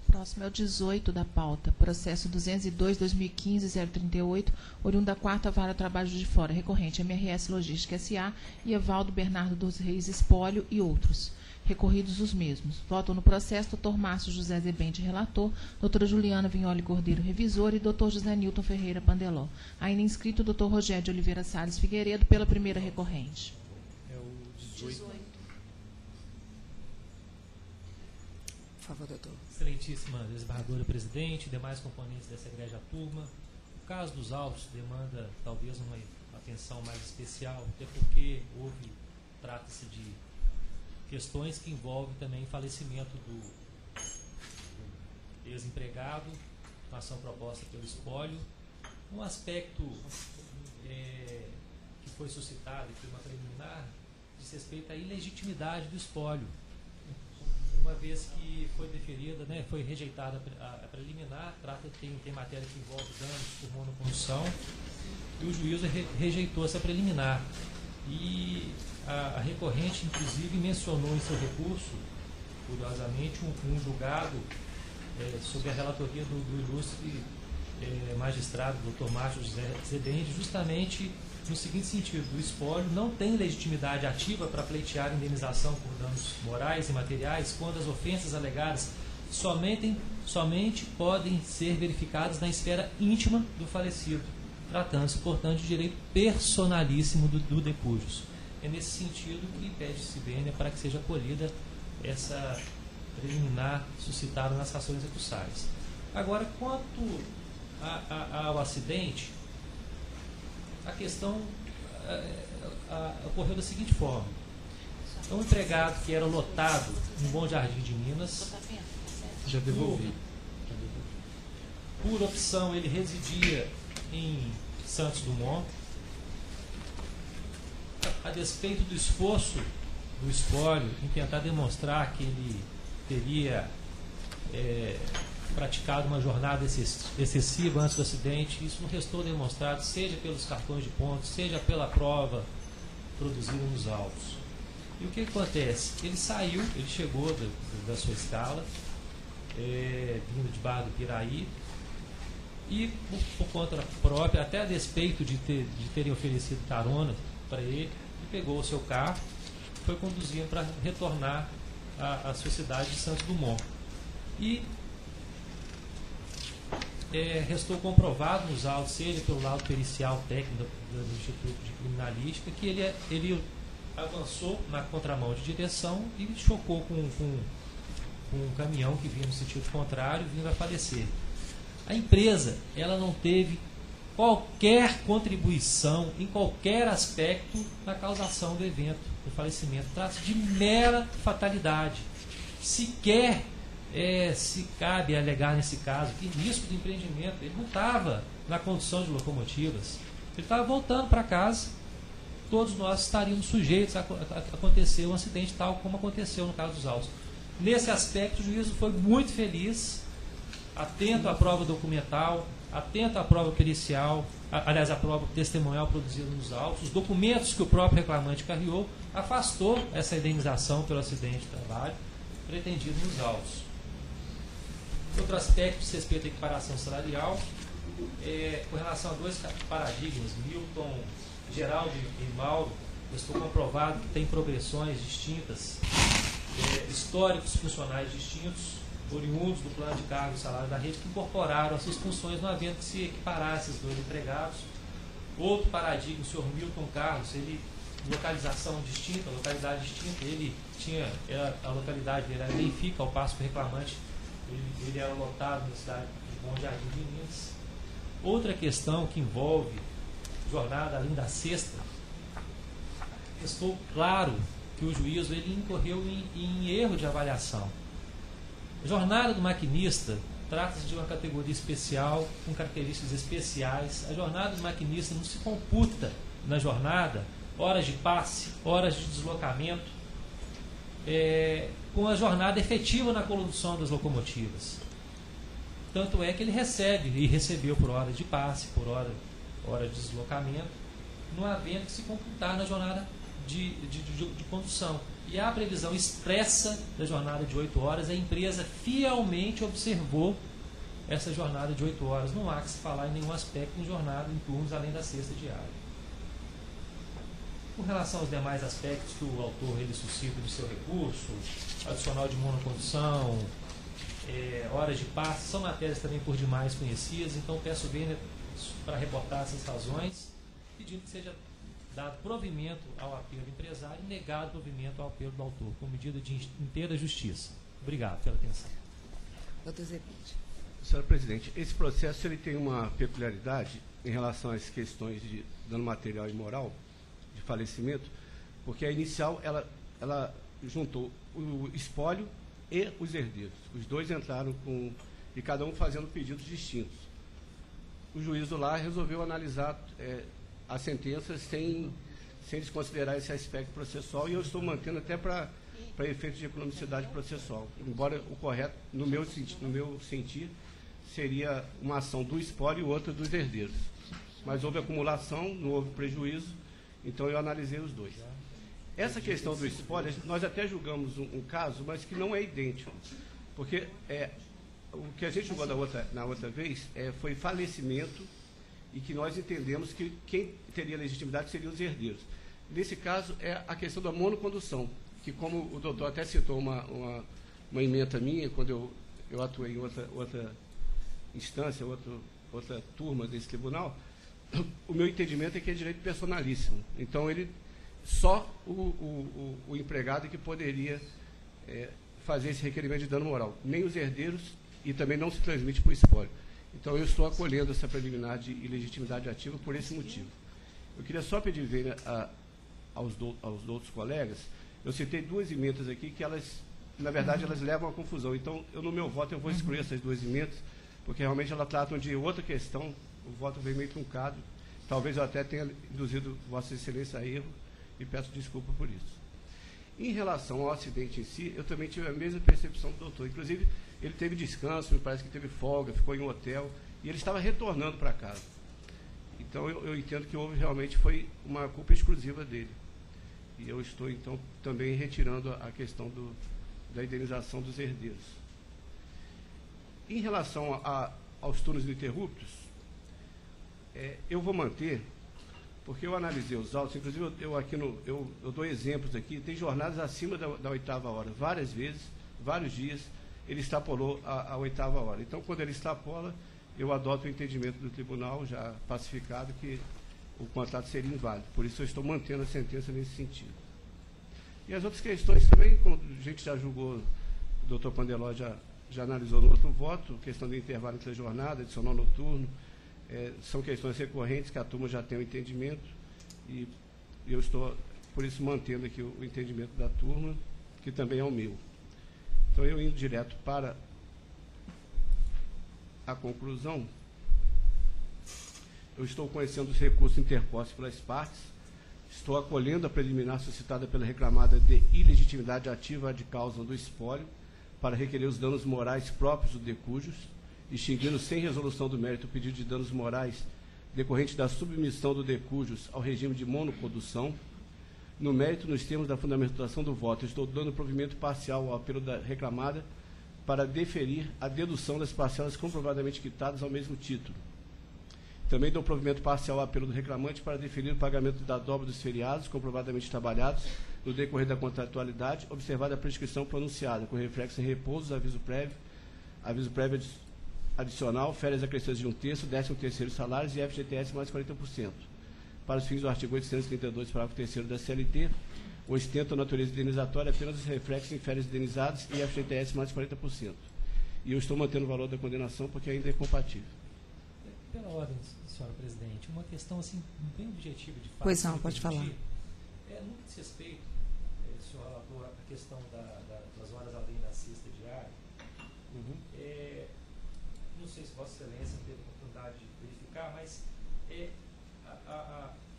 Próximo é o 18 da pauta. Processo 202/2015-038, oriundo da 4ª Vara Trabalho de Fora, recorrente MRS Logística S.A. e Evaldo Bernardo dos Reis Espólio e outros. Recorridos os mesmos. Votam no processo doutor Márcio José Zebende, relator, doutora Juliana Vignoli Cordeiro, revisor, e doutor José Nilton Ferreira Pandeló. Ainda inscrito o doutor Rogério de Oliveira Salles Figueiredo, pela primeira recorrente. É o 18. Por favor, doutor. Excelentíssima desembargadora presidente, demais componentes dessa egrégia turma. O caso dos autos demanda talvez uma atenção mais especial, até porque trata-se de questões que envolvem também falecimento do ex-empregado, ação proposta pelo espólio. Um aspecto que foi suscitado e foi uma preliminar diz respeito à ilegitimidade do espólio. Uma vez que foi deferida, foi rejeitada a preliminar, tem matéria que envolve danos por monocondução, e o juízo rejeitou essa preliminar. E a recorrente, inclusive, mencionou em seu recurso, curiosamente, um julgado sob a relatoria do ilustre magistrado, Dr. Márcio José Zebende, justamente no seguinte sentido: o espólio não tem legitimidade ativa para pleitear indenização por danos morais e materiais quando as ofensas alegadas somente podem ser verificadas na esfera íntima do falecido, tratando-se, portanto, de direito personalíssimo do depúdios. É nesse sentido que pede-se vênia para que seja acolhida essa preliminar suscitada nas ações recursais. Agora, quanto ao acidente, a questão ocorreu da seguinte forma: um empregado que era lotado no Bom Jardim de Minas, Já devolvi. Por opção, ele residia em Santos Dumont. A despeito do esforço do espólio em tentar demonstrar que ele teria praticado uma jornada excessiva antes do acidente. Isso não restou demonstrado, seja pelos cartões de pontos, seja pela prova produzida nos autos. E o que acontece? Ele saiu, ele chegou da sua escala, vindo de Barra do Piraí, e por conta própria, até a despeito de terem oferecido carona para ele pegou o seu carro e foi conduzindo para retornar à sua cidade de Santos Dumont. E restou comprovado nos autos, seja pelo lado pericial técnico do Instituto de Criminalística, que ele avançou na contramão de direção e chocou com um caminhão que vinha no sentido contrário, vindo a falecer. A empresa, ela não teve qualquer contribuição em qualquer aspecto na causação do evento, do falecimento. Trata-se de mera fatalidade. Sequer se cabe alegar nesse caso que risco de empreendimento. Ele não estava na condução de locomotivas. Ele estava voltando para casa. Todos nós estaríamos sujeitos a acontecer um acidente tal como aconteceu no caso dos autos. Nesse aspecto, o juízo foi muito feliz, atento à prova documental, atento à prova pericial, aliás, à prova testemunhal produzida nos autos, os documentos que o próprio reclamante carregou, afastou essa indenização pelo acidente de trabalho pretendido nos autos. Outro aspecto diz respeito à equiparação salarial, com relação a dois paradigmas, Milton, Geraldo e Mauro, estou comprovado que tem progressões distintas, históricos funcionais distintos, oriundos do plano de cargo e salário da rede, que incorporaram as suas funções, não havendo que se equiparar esses dois empregados. Outro paradigma, o senhor Milton Carlos, ele, localização distinta, localidade distinta, ele tinha, a localidade dele era Benfica, ao passo que o reclamante, ele era lotado na cidade de Bom Jardim de Minas. Outra questão que envolve jornada além da sexta, estou claro que o juízo ele incorreu em erro de avaliação. A jornada do maquinista trata-se de uma categoria especial, com características especiais. A jornada do maquinista não se computa na jornada horas de passe, horas de deslocamento, com a jornada efetiva na condução das locomotivas. Tanto é que ele recebe e recebeu por hora de passe, por hora de deslocamento, não havendo que se computar na jornada de condução. E a previsão expressa da jornada de 8 horas, a empresa fielmente observou essa jornada de 8 horas. Não há que se falar em nenhum aspecto em jornada em turnos além da sexta diária. Com relação aos demais aspectos que o autor ele suscita do seu recurso, adicional de monocondução, horas de passe, são matérias também por demais conhecidas, então peço bem para reportar essas razões, pedindo que seja dado provimento ao apelo do empresário e negado provimento ao apelo do autor, com medida de inteira justiça. Obrigado pela atenção. Doutor Zepide. Senhora Presidente, esse processo ele tem uma peculiaridade em relação às questões de dano material e moral, de falecimento, porque a inicial ela juntou o espólio e os herdeiros. Os dois entraram e cada um fazendo pedidos distintos. O juízo lá resolveu analisar a sentença sem desconsiderar esse aspecto processual, e eu estou mantendo até para efeitos de economicidade processual. Embora o correto, no meu sentir, seria uma ação do espólio e outra dos herdeiros. Mas houve acumulação, não houve prejuízo, então eu analisei os dois. Essa questão do espólio, nós até julgamos um caso, mas que não é idêntico, porque o que a gente julgou na outra vez foi falecimento, e que nós entendemos que quem teria legitimidade seriam os herdeiros. Nesse caso, é a questão da monocondução, que como o doutor até citou uma ementa minha, quando eu atuei em outra instância, outra turma desse tribunal, o meu entendimento é que é direito personalíssimo. Então, só o empregado que poderia fazer esse requerimento de dano moral, nem os herdeiros, e também não se transmite para o espólio. Então, eu estou acolhendo essa preliminar de ilegitimidade ativa por esse motivo. Eu queria só pedir ver aos outros colegas, eu citei duas emendas aqui que na verdade, elas levam à confusão. Então, no meu voto, eu vou excluir essas duas emendas, porque realmente elas tratam de outra questão, o voto veio meio truncado. Talvez eu até tenha induzido Vossa Excelência a erro, e peço desculpa por isso. Em relação ao acidente em si, eu também tive a mesma percepção do doutor. Inclusive, ele teve descanso, me parece que teve folga, ficou em um hotel, e ele estava retornando para casa. Então, eu entendo que houve realmente foi uma culpa exclusiva dele. E eu estou, então, também retirando a questão da indenização dos herdeiros. Em relação aos turnos ininterruptos, eu vou manter, porque eu analisei os autos, inclusive eu dou exemplos aqui, tem jornadas acima da 8ª hora, várias vezes, vários dias, ele extrapolou a 8ª hora. Então, quando ele extrapola, eu adoto o entendimento do tribunal, já pacificado, que o contrato seria inválido. Por isso, eu estou mantendo a sentença nesse sentido. E as outras questões também, como a gente já julgou, o doutor Pandeló já analisou no outro voto, questão do intervalo entre a jornada, adicional noturno, são questões recorrentes que a turma já tem o entendimento, e eu estou, por isso, mantendo aqui o entendimento da turma, que também é o meu. Então, eu indo direto para a conclusão, eu estou conhecendo os recursos interpostos pelas partes, estou acolhendo a preliminar suscitada pela reclamada de ilegitimidade ativa de causa do espólio para requerer os danos morais próprios do decujus, extinguindo sem resolução do mérito o pedido de danos morais decorrente da submissão do decujus ao regime de monocondução. No mérito, nos termos da fundamentação do voto, estou dando provimento parcial ao apelo da reclamada para deferir a dedução das parcelas comprovadamente quitadas ao mesmo título. Também dou provimento parcial ao apelo do reclamante para deferir o pagamento da dobra dos feriados comprovadamente trabalhados no decorrer da contratualidade, observada a prescrição pronunciada, com reflexo em repousos, aviso prévio adicional, férias acrescidas de 1/3, 13º salários e FGTS mais 40%. Para os fins do artigo 832, parágrafo 3º da CLT, ostenta a natureza indenizatória apenas os reflexos em férias indenizadas e FGTS mais 40%. E eu estou mantendo o valor da condenação porque ainda é compatível. Pela ordem, senhora presidente, uma questão assim, bem objetiva de fato. Pois não, pode falar. No que diz respeito, o senhor relatou a questão das horas além da cesta diária. Não sei se Vossa Excelência teve a oportunidade de verificar, mas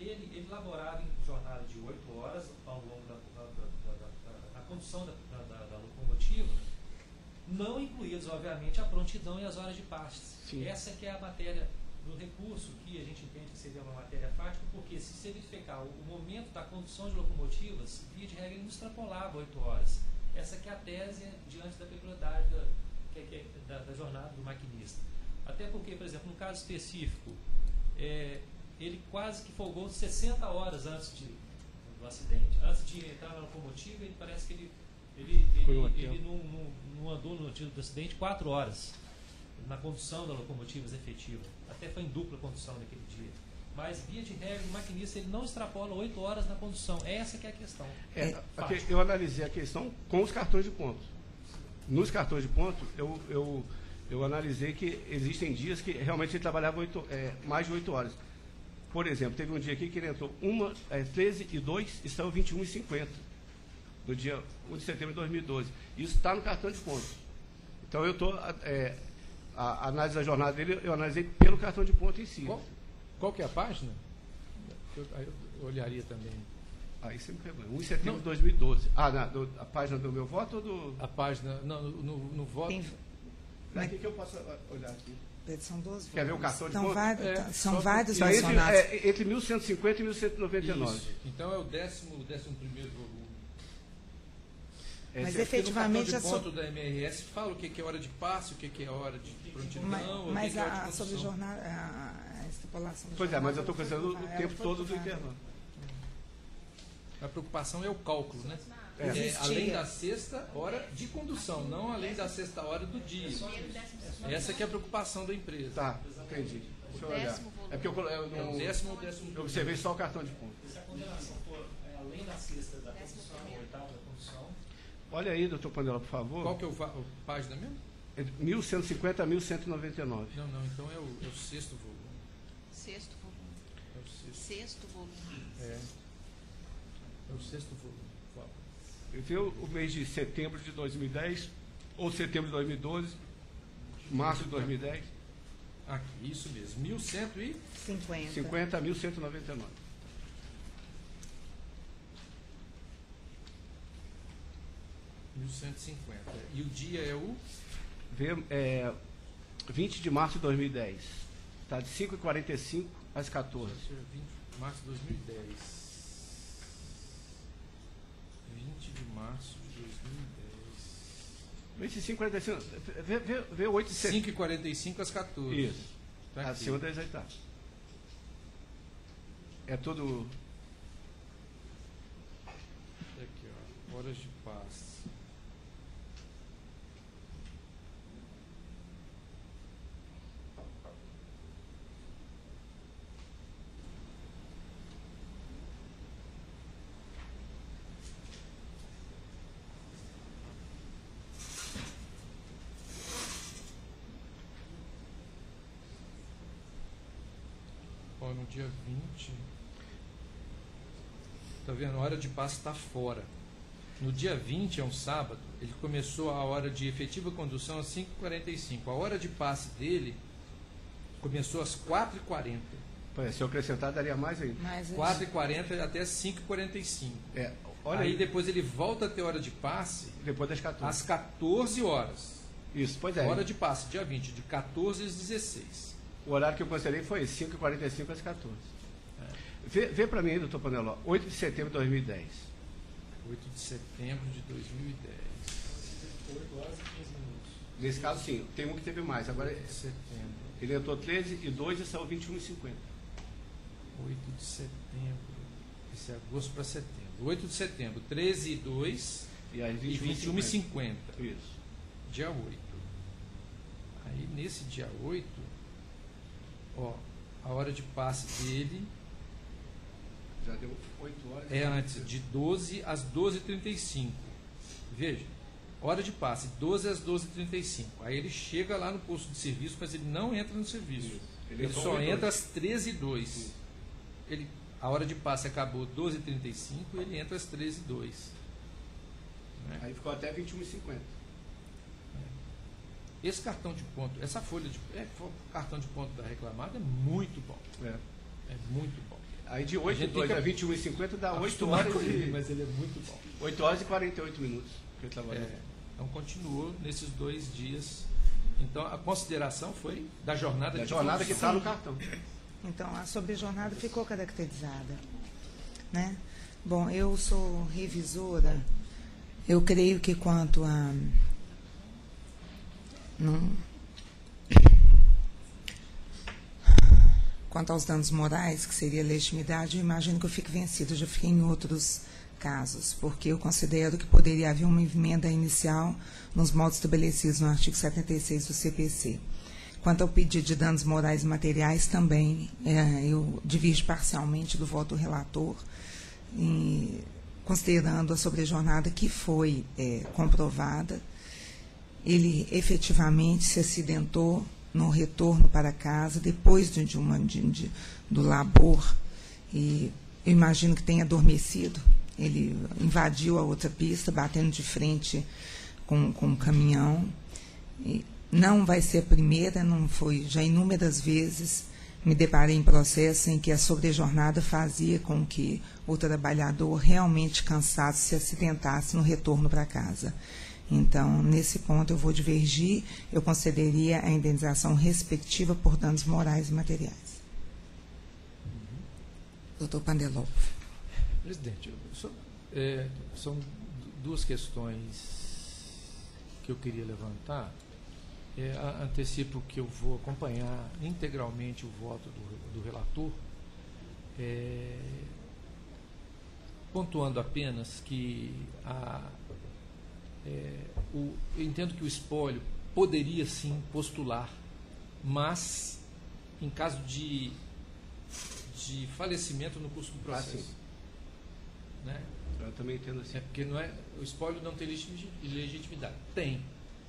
ele laborava em jornada de 8 horas ao longo da condução da locomotiva, não incluídos, obviamente, a prontidão e as horas de passes. Sim. Essa que é a matéria do recurso, que a gente entende que seria uma matéria fática, porque se você verificar o momento da condução de locomotivas, via de regra, ele não extrapolava 8 horas. Essa que é a tese diante da peculiaridade da jornada do maquinista. Até porque, por exemplo, no caso específico, ele quase que folgou 60 horas antes do acidente. Antes de entrar na locomotiva, ele parece que ele não andou no dia do acidente 4 horas na condução da locomotiva efetiva. Até foi em dupla condução naquele dia. Mas, via de regra, o maquinista ele não extrapola 8 horas na condução. Essa que é a questão. Eu analisei a questão com os cartões de ponto. Nos cartões de ponto, eu analisei que existem dias que realmente ele trabalhava mais de 8 horas. Por exemplo, teve um dia aqui que ele entrou 13h02 e saiu 21h50, no dia 1 de setembro de 2012. Isso está no cartão de ponto. Então, eu estou... a análise da jornada dele, eu analisei pelo cartão de ponto em si. Qual que é a página? Eu olharia também. Aí você me pegou. 1 de setembro de 2012. A página do meu voto ou do... A página, não, no voto. Daqui que eu posso olhar aqui. São 12 Quer ver o cartão de ponto? São vários está mencionados. Entre 1150 e 1199. Isso. Então é o 11º volume. Mas efetivamente no cartão de ponto da MRS fala o que é hora de passe, o que é hora de prontidão, mas o que é hora de sobre jornada, a estipulação do Pois mas eu estou pensando o tempo todo do intervalo. A preocupação é o cálculo, né? Além da sexta hora de condução, não além da sexta hora do dia. Essa que é a preocupação da empresa. Tá, entendi. Deixa eu olhar. É porque eu observei só o cartão de ponto. Se a condenação for além da sexta da condução, ou oitava da condução. Olha aí, doutor Pandeló, por favor. Qual que é a página mesmo? 1150 a 1199. Não, então é o sexto volume. Sexto volume. É o Sexto volume. É o sexto volume. Viu o mês de setembro de 2010, ou setembro de 2012, março de 2010? Aqui, isso mesmo. 1150 a 1199. 1150. E o dia é o? 20 de março de 2010. Está de 5h45 às 14h. 20 de março de 2010. 20 de março de 2010. 25h45. Vê 8 de setembro. 5h45 às 14h. Isso. Tá aqui. Acima das oitavas. É tudo. Aqui, ó. Horas de paz. Ó, no dia 20. Tá vendo? A hora de passe está fora. No dia 20, é um sábado, ele começou a hora de efetiva condução às 5h45. A hora de passe dele começou às 4h40. Se eu acrescentar, daria mais ainda. 4h40 até 5h45. Olha aí depois ele volta a ter hora de passe depois das 14. às 14 horas. Isso, pois é. Hora de passe, dia 20, de 14 às 16. O horário que eu considerei foi 5h45 às 14. Vê para mim aí, doutor Paneló, 8 de setembro de 2010. 8 de setembro de 2010. 8 horas e 15 minutos. Nesse caso, sim, tem um que teve mais. Agora, 8 de setembro. ele entrou 13h02 e saiu 21h50. 8 de setembro. Esse é agosto para setembro. 8 de setembro, 13h02 e 21h50. Isso. Dia 8. Aí nesse dia 8, ó, a hora de passe dele já deu 8 horas. É antes, de 12 às 12h35. Veja, hora de passe, 12 às 12h35. Aí ele chega lá no posto de serviço, mas ele não entra no serviço. Isso. Ele só entra às 13h02. A hora de passe acabou 12h35 e ele entra às 13h02. Né? Aí ficou até 21h50. Esse cartão de ponto, essa folha de cartão de ponto da reclamada é muito bom. É muito bom. Aí de 8h02 a 21h50 dá 8 horas ele, mas ele é muito bom. 8 horas e 48 minutos que ele trabalhou. Então continuou nesses 2 dias. Então a consideração foi da jornada que está no cartão. Então a sobrejornada ficou caracterizada, né? Bom, eu sou revisora. Eu creio que quanto aos danos morais, que seria a legitimidade, eu imagino que eu fique vencida. Eu já fiquei em outros casos, porque eu considero que poderia haver uma emenda inicial nos modos estabelecidos no artigo 76 do CPC. Quanto ao pedido de danos morais e materiais, também eu divirjo parcialmente do voto do relator, considerando a sobrejornada que foi comprovada. Ele efetivamente se acidentou no retorno para casa, depois do labor, e eu imagino que tenha adormecido. Ele invadiu a outra pista, batendo de frente com um caminhão. E não vai ser a primeira, não foi, já inúmeras vezes me deparei em processo em que a sobrejornada fazia com que o trabalhador realmente cansado se acidentasse no retorno para casa. Então, nesse ponto, eu vou divergir, eu concederia a indenização respectiva por danos morais e materiais. Doutor Pandeló. Presidente, são 2 questões que eu queria levantar. Antecipo que eu vou acompanhar integralmente o voto do relator, pontuando apenas que eu entendo que o espólio poderia sim postular, mas em caso de falecimento no curso do processo. Né? Eu também entendo assim. Porque o espólio não tem legitimidade. Tem.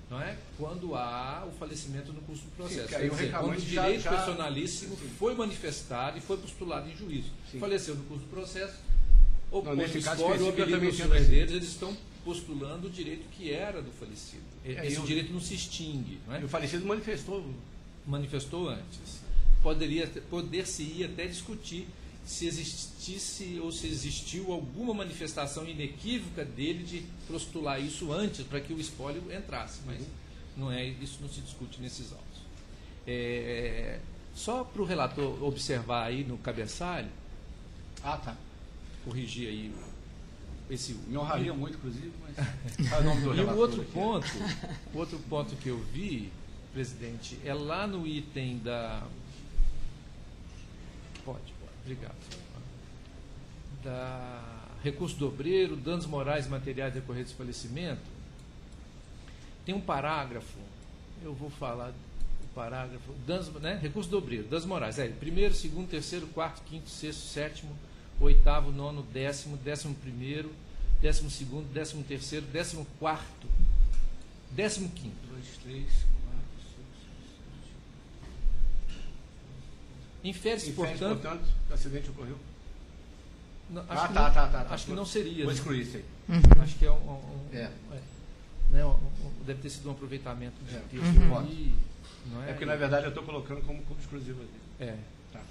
Não é? Quando há o falecimento no curso do processo. Sim, aí quando o direito personalíssimo foi manifestado e foi postulado em juízo. Sim. Faleceu no curso do processo, ou por espólio ou habilita os herdeiros, eles estão postulando o direito que era do falecido. Esse direito não se extingue. Não é? E o falecido manifestou. Manifestou antes. Poder-se-ia até discutir se existisse ou se existiu alguma manifestação inequívoca dele de postular isso antes para que o espólio entrasse, mas não é, isso não se discute nesses autos. Só para o relator observar aí no cabeçalho, corrigir aí esse. Me honraria muito, inclusive, mas faz o nome do e relator o outro aqui. outro ponto que eu vi, presidente, é lá no item da. Pode, obrigado. Da recurso do obreiro, danos morais e materiais decorrentes do falecimento, tem um parágrafo, eu vou falar o parágrafo, danos, né? Recurso do obreiro, danos morais, primeiro, segundo, terceiro, quarto, quinto, sexto, sétimo, oitavo, nono, 10º, 11º, 12º, 13º, 14º, 15º. 2, 3, 4, 6, 7. Infere-se, portanto, o acidente ocorreu. Não, Tá. Acho que não seria. Vou né? excluir isso aí. Acho que é né, deve ter sido um aproveitamento de texto aí, não é? É porque, na verdade, eu estou colocando como culpa exclusiva dele.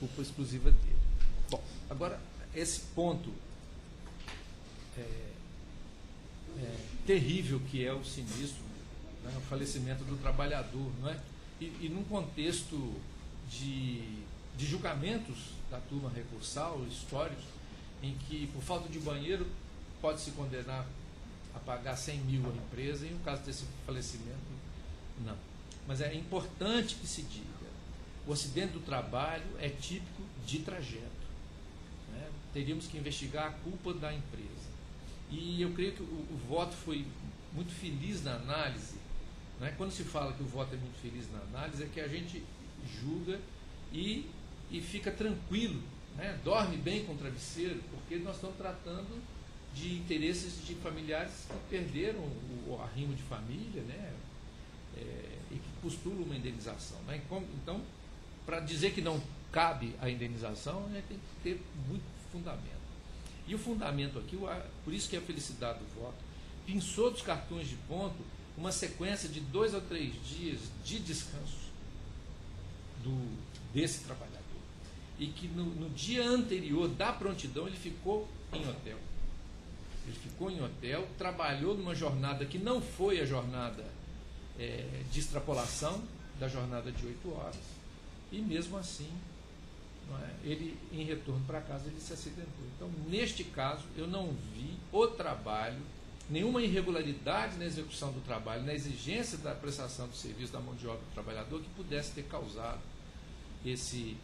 Culpa exclusiva dele. Bom, agora, esse ponto terrível que é o sinistro, né, o falecimento do trabalhador, não é? E num contexto de julgamentos da turma recursal, históricos, em que, por falta de banheiro, pode-se condenar a pagar 100 mil à empresa, e no caso desse falecimento, não. Mas é importante que se diga, o acidente do trabalho é típico de trajeto. Né? Teríamos que investigar a culpa da empresa. E eu creio que o voto foi muito feliz na análise. Né? Quando se fala que o voto é muito feliz na análise, é que a gente julga e fica tranquilo, né? Dorme bem com o travesseiro, porque nós estamos tratando de interesses de familiares que perderam o arrimo de família, né? E que postulam uma indenização. Né? Então, para dizer que não cabe a indenização, a gente tem que ter muito fundamento. E o fundamento aqui, por isso que é a felicidade do voto, pinçou dos cartões de ponto uma sequência de 2 ou 3 dias de descanso desse trabalhador. E que no dia anterior da prontidão ele ficou em hotel. Ele ficou em hotel, trabalhou numa jornada que não foi a jornada de extrapolação da jornada de 8 horas, e mesmo assim, não é, ele, em retorno para casa, ele se acidentou. Então, neste caso, eu não vi o trabalho, nenhuma irregularidade na execução do trabalho, na exigência da prestação do serviço da mão de obra do trabalhador, que pudesse ter causado esse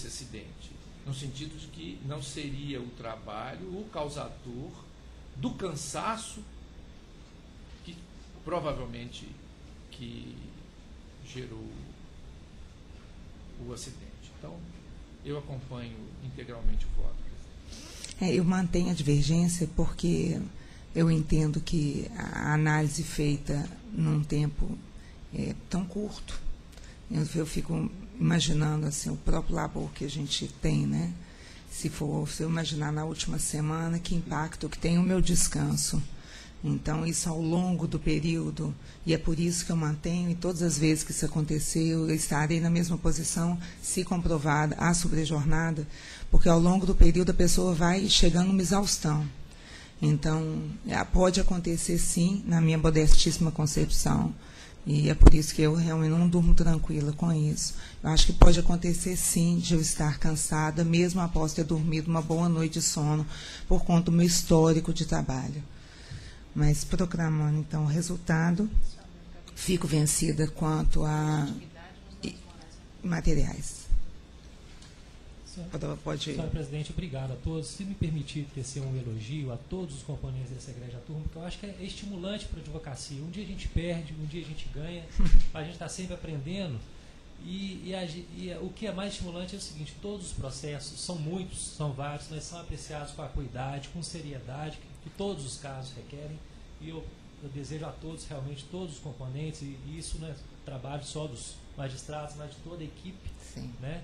acidente, no sentido de que não seria o trabalho o causador do cansaço que provavelmente que gerou o acidente. Então, eu acompanho integralmente o voto. Eu mantenho a divergência porque eu entendo que a análise feita num tempo tão curto, eu fico imaginando assim, o próprio labor que a gente tem, né? Se eu imaginar na última semana, que impacto que tem o meu descanso. Então, isso ao longo do período, e é por isso que eu mantenho, e todas as vezes que isso aconteceu, eu estarei na mesma posição, se comprovada a sobrejornada, porque ao longo do período a pessoa vai chegando numa exaustão. Então, pode acontecer sim, na minha modestíssima concepção, e é por isso que eu realmente não durmo tranquila com isso. Eu acho que pode acontecer sim de eu estar cansada, mesmo após ter dormido uma boa noite de sono, por conta do meu histórico de trabalho. Mas, proclamando, então, o resultado, fico vencida quanto a materiais. Pode ir. Senhora Presidente, obrigado a todos. Se me permitir tecer um elogio a todos os componentes dessa egrégia turma, porque eu acho que é estimulante para a advocacia. Um dia a gente perde, um dia a gente ganha, a gente está sempre aprendendo. E o que é mais estimulante é o seguinte: todos os processos, são muitos, são vários, mas são apreciados com acuidade, com seriedade, que todos os casos requerem, e eu desejo a todos, realmente, todos os componentes, e isso não é trabalho só dos magistrados, mas de toda a equipe, né?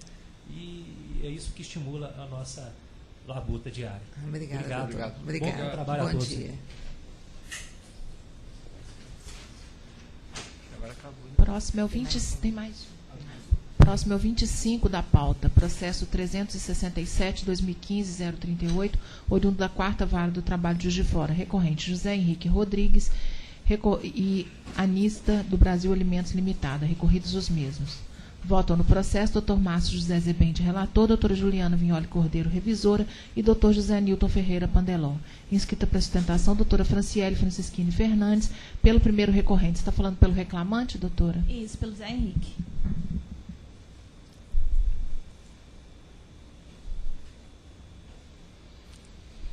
E é isso que estimula a nossa labuta diária. Obrigado. Bom trabalho a todos. Dia. Próximo é o 20. Tem mais. próximo é o 25 da pauta, processo 367-2015-038, oriundo da 4ª Vara do Trabalho de Juiz de Fora, recorrente José Henrique Rodrigues e Anista do Brasil Alimentos Limitada, recorridos os mesmos. Votam no processo Dr. Márcio José Zebende, relator, doutora Juliana Vignoli Cordeiro, revisora, e doutor José Nilton Ferreira Pandeló. Inscrita para sustentação, doutora Franciele Francisquini Fernandes, pelo primeiro recorrente. Você está falando pelo reclamante, doutora? Isso, pelo Zé Henrique.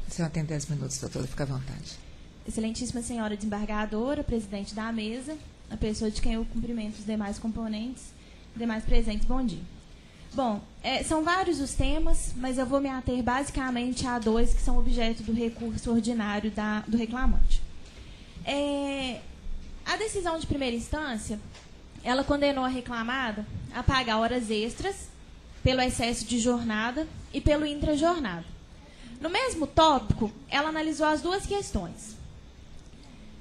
A senhora tem 10 minutos, doutora, fica à vontade. Excelentíssima senhora desembargadora, presidente da mesa, a pessoa de quem eu cumprimento os demais componentes, demais presentes, bom dia. Bom, são vários os temas, mas eu vou me ater basicamente a 2 que são objeto do recurso ordinário do reclamante. A decisão de primeira instância, ela condenou a reclamada a pagar horas extras pelo excesso de jornada e pelo intrajornada. No mesmo tópico, ela analisou as 2 questões.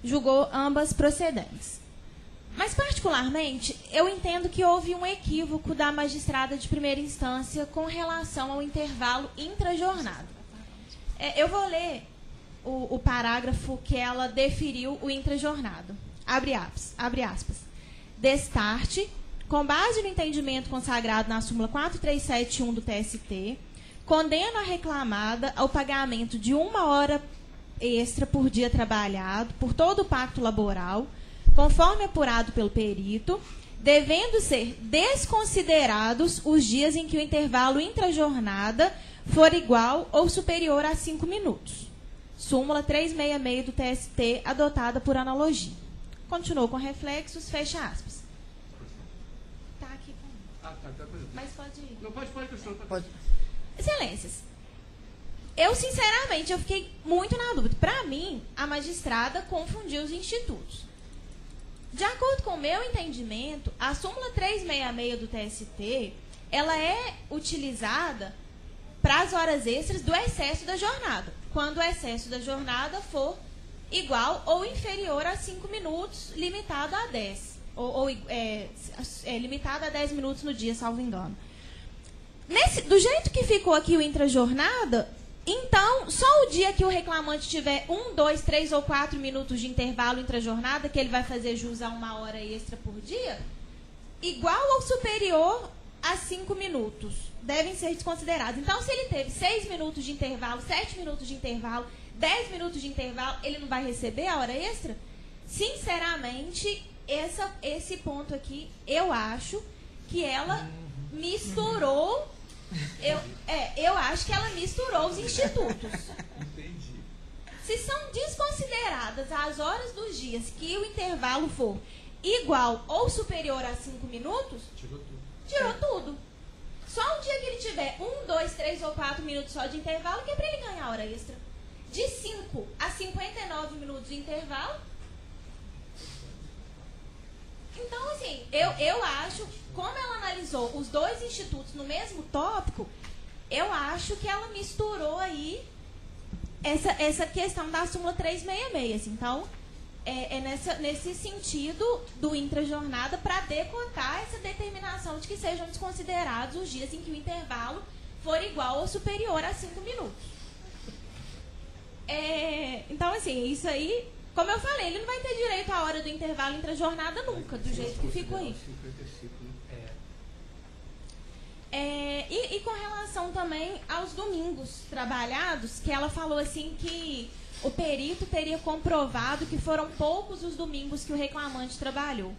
Julgou ambas procedentes. Mas, particularmente, eu entendo que houve um equívoco da magistrada de primeira instância com relação ao intervalo intrajornada. Eu vou ler o parágrafo que ela deferiu o intrajornada. Abre aspas. Destarte, com base no entendimento consagrado na súmula 4371 do TST, condena a reclamada ao pagamento de 1 hora extra por dia trabalhado por todo o pacto laboral, conforme apurado pelo perito, devendo ser desconsiderados os dias em que o intervalo intrajornada for igual ou superior a 5 minutos. Súmula 366 do TST, adotada por analogia. Continuou com reflexos, fecha aspas. Está aqui comigo. Mas pode ir. Não, pode. Excelências, eu sinceramente fiquei muito na dúvida. Para mim, a magistrada confundiu os institutos. De acordo com o meu entendimento, a súmula 366 do TST, ela é utilizada para as horas extras do excesso da jornada, quando o excesso da jornada for igual ou inferior a 5 minutos, limitado a 10, limitado a 10 minutos no dia, salvo engano. Do jeito que ficou aqui o intrajornada, então, só o dia que o reclamante tiver 1, 2, 3 ou 4 minutos de intervalo intrajornada, que ele vai fazer jus a 1 hora extra por dia, igual ou superior a 5 minutos, devem ser desconsiderados. Então, se ele teve 6 minutos de intervalo, 7 minutos de intervalo, 10 minutos de intervalo, ele não vai receber a hora extra? Sinceramente, esse ponto aqui, eu acho que ela misturou... Eu acho que ela misturou os institutos. Entendi. Se são desconsideradas as horas dos dias que o intervalo for igual ou superior a 5 minutos, tirou tudo. Só o dia que ele tiver 1, 2, 3 ou 4 minutos só de intervalo, que é para ele ganhar hora extra. De 5 a 59 minutos de intervalo. Então, assim, eu acho, como ela analisou os 2 institutos no mesmo tópico, eu acho que ela misturou aí essa questão da súmula 366. Assim. Então, nesse sentido do intrajornada para decotar essa determinação de que sejam desconsiderados os dias em que o intervalo for igual ou superior a 5 minutos. Então, assim, isso aí... Como eu falei, ele não vai ter direito à hora do intervalo intrajornada nunca, do jeito que ficou aí. E com relação também aos domingos trabalhados, que ela falou assim que o perito teria comprovado que foram poucos os domingos que o reclamante trabalhou.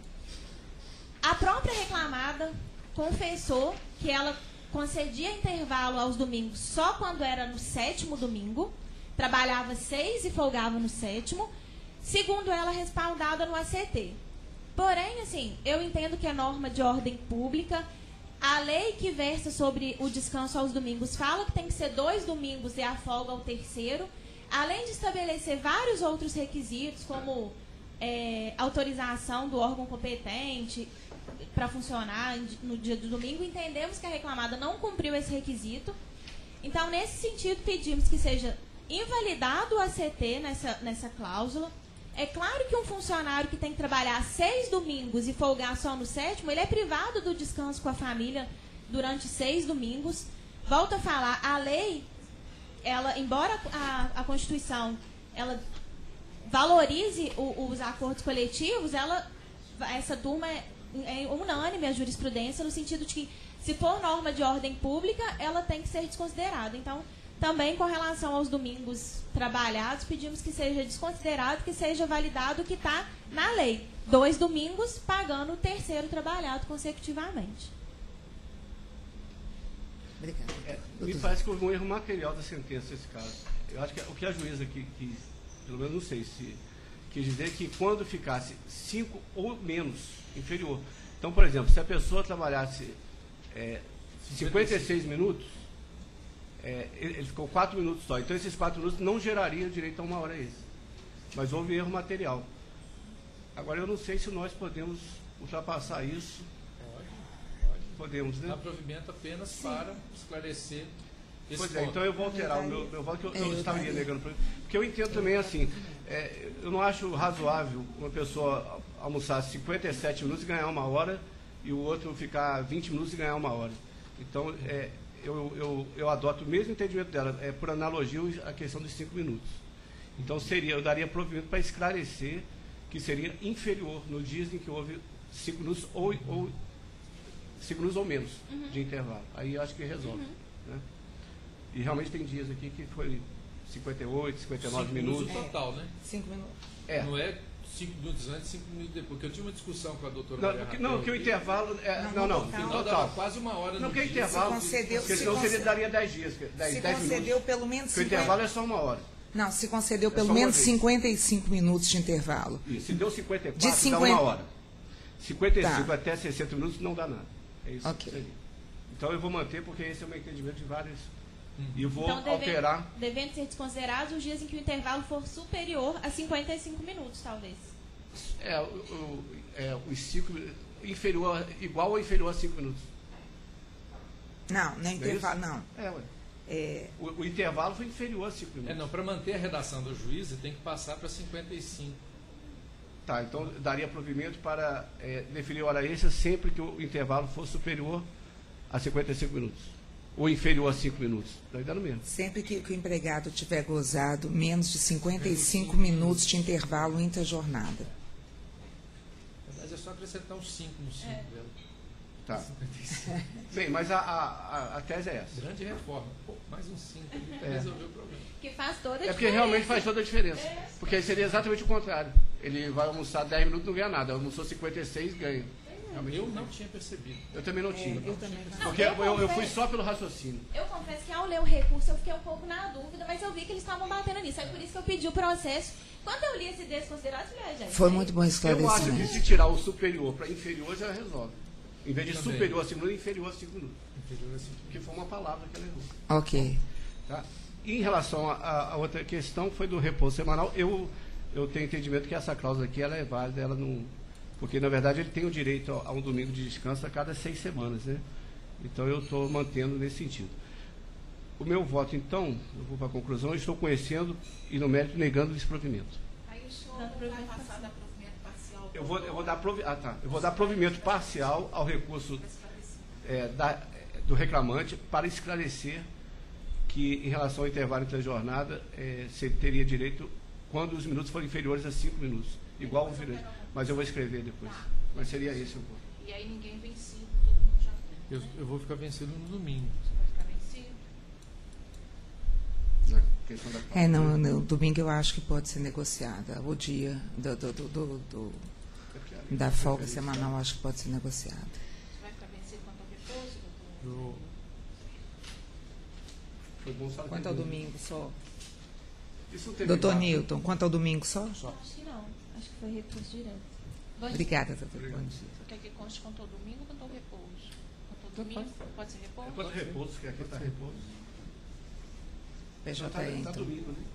A própria reclamada confessou que ela concedia intervalo aos domingos só quando era no 7º domingo, trabalhava 6 e folgava no 7º, segundo ela, respaldada no ACT. Porém, assim, eu entendo que é norma de ordem pública. A lei que versa sobre o descanso aos domingos fala que tem que ser 2 domingos e a folga ao 3º, além de estabelecer vários outros requisitos, como autorização do órgão competente para funcionar no dia do domingo. Entendemos que a reclamada não cumpriu esse requisito. Então, nesse sentido, pedimos que seja invalidado o ACT nessa cláusula. É claro que um funcionário que tem que trabalhar 6 domingos e folgar só no 7º, ele é privado do descanso com a família durante 6 domingos. Volto a falar, a lei, ela, embora a Constituição ela valorize os acordos coletivos, essa turma é unânime a jurisprudência no sentido de que, se for norma de ordem pública, ela tem que ser desconsiderada. Então, também com relação aos domingos trabalhados, pedimos que seja desconsiderado, que seja validado o que está na lei. 2 domingos pagando o 3º trabalhado consecutivamente. Obrigada. Me parece que houve um erro material da sentença nesse caso. Eu acho que o que a juíza quis, pelo menos não sei se quis dizer, que quando ficasse 5 ou menos, inferior. Então, por exemplo, se a pessoa trabalhasse 56 minutos, ele ficou 4 minutos só. Então, esses 4 minutos não gerariam direito a 1 hora extra. Mas houve erro material. Agora, eu não sei se nós podemos ultrapassar isso. Podemos, né? Dá provimento apenas para esclarecer esse Pois ponto. Então eu vou alterar o meu voto, que eu estaria negando. Porque eu entendo também assim, eu não acho razoável uma pessoa almoçar 57 minutos e ganhar 1 hora, e o outro ficar 20 minutos e ganhar 1 hora. Então, eu adoto o mesmo entendimento dela, por analogia a questão dos 5 minutos. Então eu daria provimento para esclarecer que seria inferior nos dias em que houve 5 minutos ou 5 minutos ou menos de intervalo. Aí eu acho que resolve. Né? E realmente tem dias aqui que foi 58, 59 minutos. O total, né? 5 minutos. Não é 5 minutos antes, 5 minutos depois. Porque eu tinha uma discussão com a doutora Não, que o intervalo... Não, total dava quase 1 hora não, no que dia. intervalo, porque senão daria 10 dias. 10 concedeu minutos. pelo menos Porque o intervalo é só 1 hora. Não, se concedeu pelo só uma menos vez. 55 minutos de intervalo. Isso, se deu 54, De dá 50 1 hora. 55 Tá. até 60 minutos não dá nada. É isso Ok. que seria. Então eu vou manter, porque esse é o meu entendimento de vários. E vou Então, alterar. devendo ser desconsiderados os dias em que o intervalo for superior a 55 minutos, talvez. Os 5 inferior, igual ou inferior a 5 minutos. Não, não é intervalo, não. O intervalo foi inferior a 5 minutos. Não, para manter a redação do juíza tem que passar para 55. Tá, então daria provimento para definir hora extra sempre que o intervalo for superior a 55 minutos. Ou inferior a 5 minutos. Está dando mesmo. Sempre que o empregado tiver gozado menos de 55 minutos de intervalo intrajornada. Na verdade é só acrescentar uns 5 no 5 dela. Tá. Bem, mas a tese é essa. Grande reforma. Pô, mais uns 5 ali resolveu o problema. Que faz toda a diferença. Porque realmente faz toda a diferença. Porque aí seria exatamente o contrário. Ele vai almoçar 10 minutos e não ganha nada. Almoçou 56 ganha. Eu não tinha percebido. Eu também não tinha. Eu também não. Porque eu fui só pelo raciocínio. Eu confesso que ao ler o recurso eu fiquei um pouco na dúvida, mas eu vi que eles estavam batendo nisso. É por isso que eu pedi o processo. Quando eu li esse desconsiderado, eu falei, gente... Foi muito bom Eu acho que esclarecimento. se tirar o superior para inferior já resolve. Em vez de Também. superior a 5 minutos, inferior a 5 minutos. Inferior a 5 Que foi uma palavra que ela errou. Ok. Tá? Em relação a outra questão, foi do repouso semanal. Eu tenho entendimento que essa cláusula aqui ela é válida, ela não... Porque, na verdade, ele tem o direito a um domingo de descanso a cada 6 semanas, né? Então, eu estou mantendo nesse sentido. O meu voto, então, eu vou para a conclusão, eu estou conhecendo e, no mérito, negando o desprovimento. Aí o senhor vai passar da provimento parcial. Eu vou dar provimento parcial ao recurso do reclamante para esclarecer que, em relação ao intervalo entre a jornada, você teria direito quando os minutos forem inferiores a 5 minutos. Igual o direito. Mas eu vou escrever depois. Mas seria esse o voto. E aí ninguém vencido, todo mundo já tem. Eu vou ficar vencido no domingo. Você vai ficar vencido? Na questão da No domingo eu acho que pode ser negociada. O dia da folga semanal eu acho que pode ser negociada. Você vai ficar vencido quanto ao repouso, doutor? Foi bom só Quanto ao entender. domingo só? Isso não teve Doutor impacto. Newton, quanto ao domingo só? Acho que não. Acho que foi recurso direto. Obrigada, doutor. Obrigado. Bom dia. Você quer que conste quanto ao domingo ou quanto ao repouso? Quanto ao domingo? Pode ser repouso? Quanto repouso, que aqui está repouso. PJE, Tá então. domingo, né?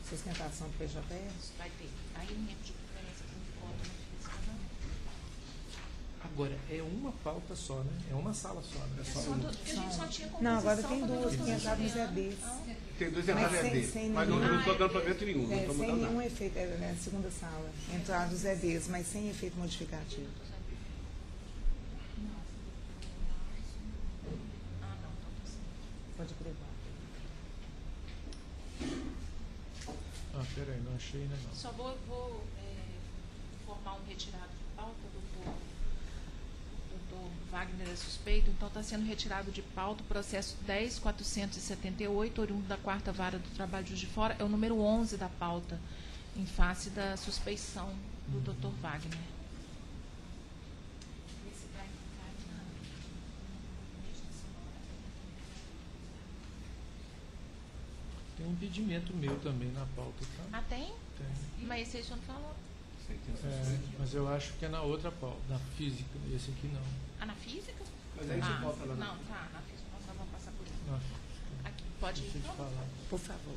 Sustentação do PJE? Vai ter. Aí não lembro de preferência por fora, não fiz, não. Agora, é uma pauta só, né? É uma sala só, né? Porque a gente só tinha composição. Não, agora tem quando duas, nós que entraram nos estamos EDs. Tem 2 Mas entradas sem- ED, sem mas não nenhum- estou dando provimento nenhum, não estou Sem mudando nenhum nada. efeito, né, segunda sala. Entraram os EDs, mas sem efeito modificativo. Pode provar. Ah, peraí, não achei ainda não. Só vou informar um retirado de pauta, doutor Wagner é suspeito, então está sendo retirado de pauta o processo 10.478, oriundo da 4ª Vara do Trabalho de Juiz de Fora, é o número 11 da pauta, em face da suspeição do doutor Wagner. Tem um impedimento meu também na pauta, tá? Ah, tem? Tem. Mas esse aí o senhor não falou. Mas eu acho que é na outra pauta, na física, esse aqui não. Ah, na física? Mas aí você Ah, volta lá. não, tá, na física nós vamos passar por isso. Não, Aqui, pode deixa ir? eu te falar. Por favor.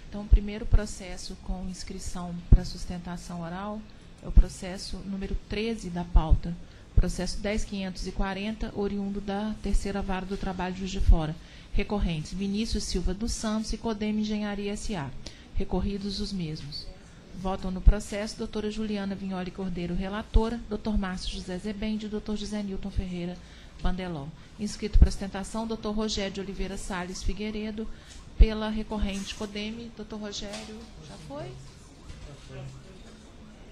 Então, o primeiro processo com inscrição para sustentação oral é o processo número 13 da pauta. Processo 10.540, oriundo da 3ª Vara do Trabalho de Juiz de Fora. Recorrentes: Vinícius Silva dos Santos e Codem Engenharia S.A. Recorridos os mesmos. Votam no processo doutora Juliana Vignoli Cordeiro, relatora, doutor Márcio José Zebende e doutor José Nilton Ferreira Bandeló. Inscrito para sustentação, doutor Rogério de Oliveira Salles Figueiredo, pela recorrente Codem. Doutor Rogério, já foi?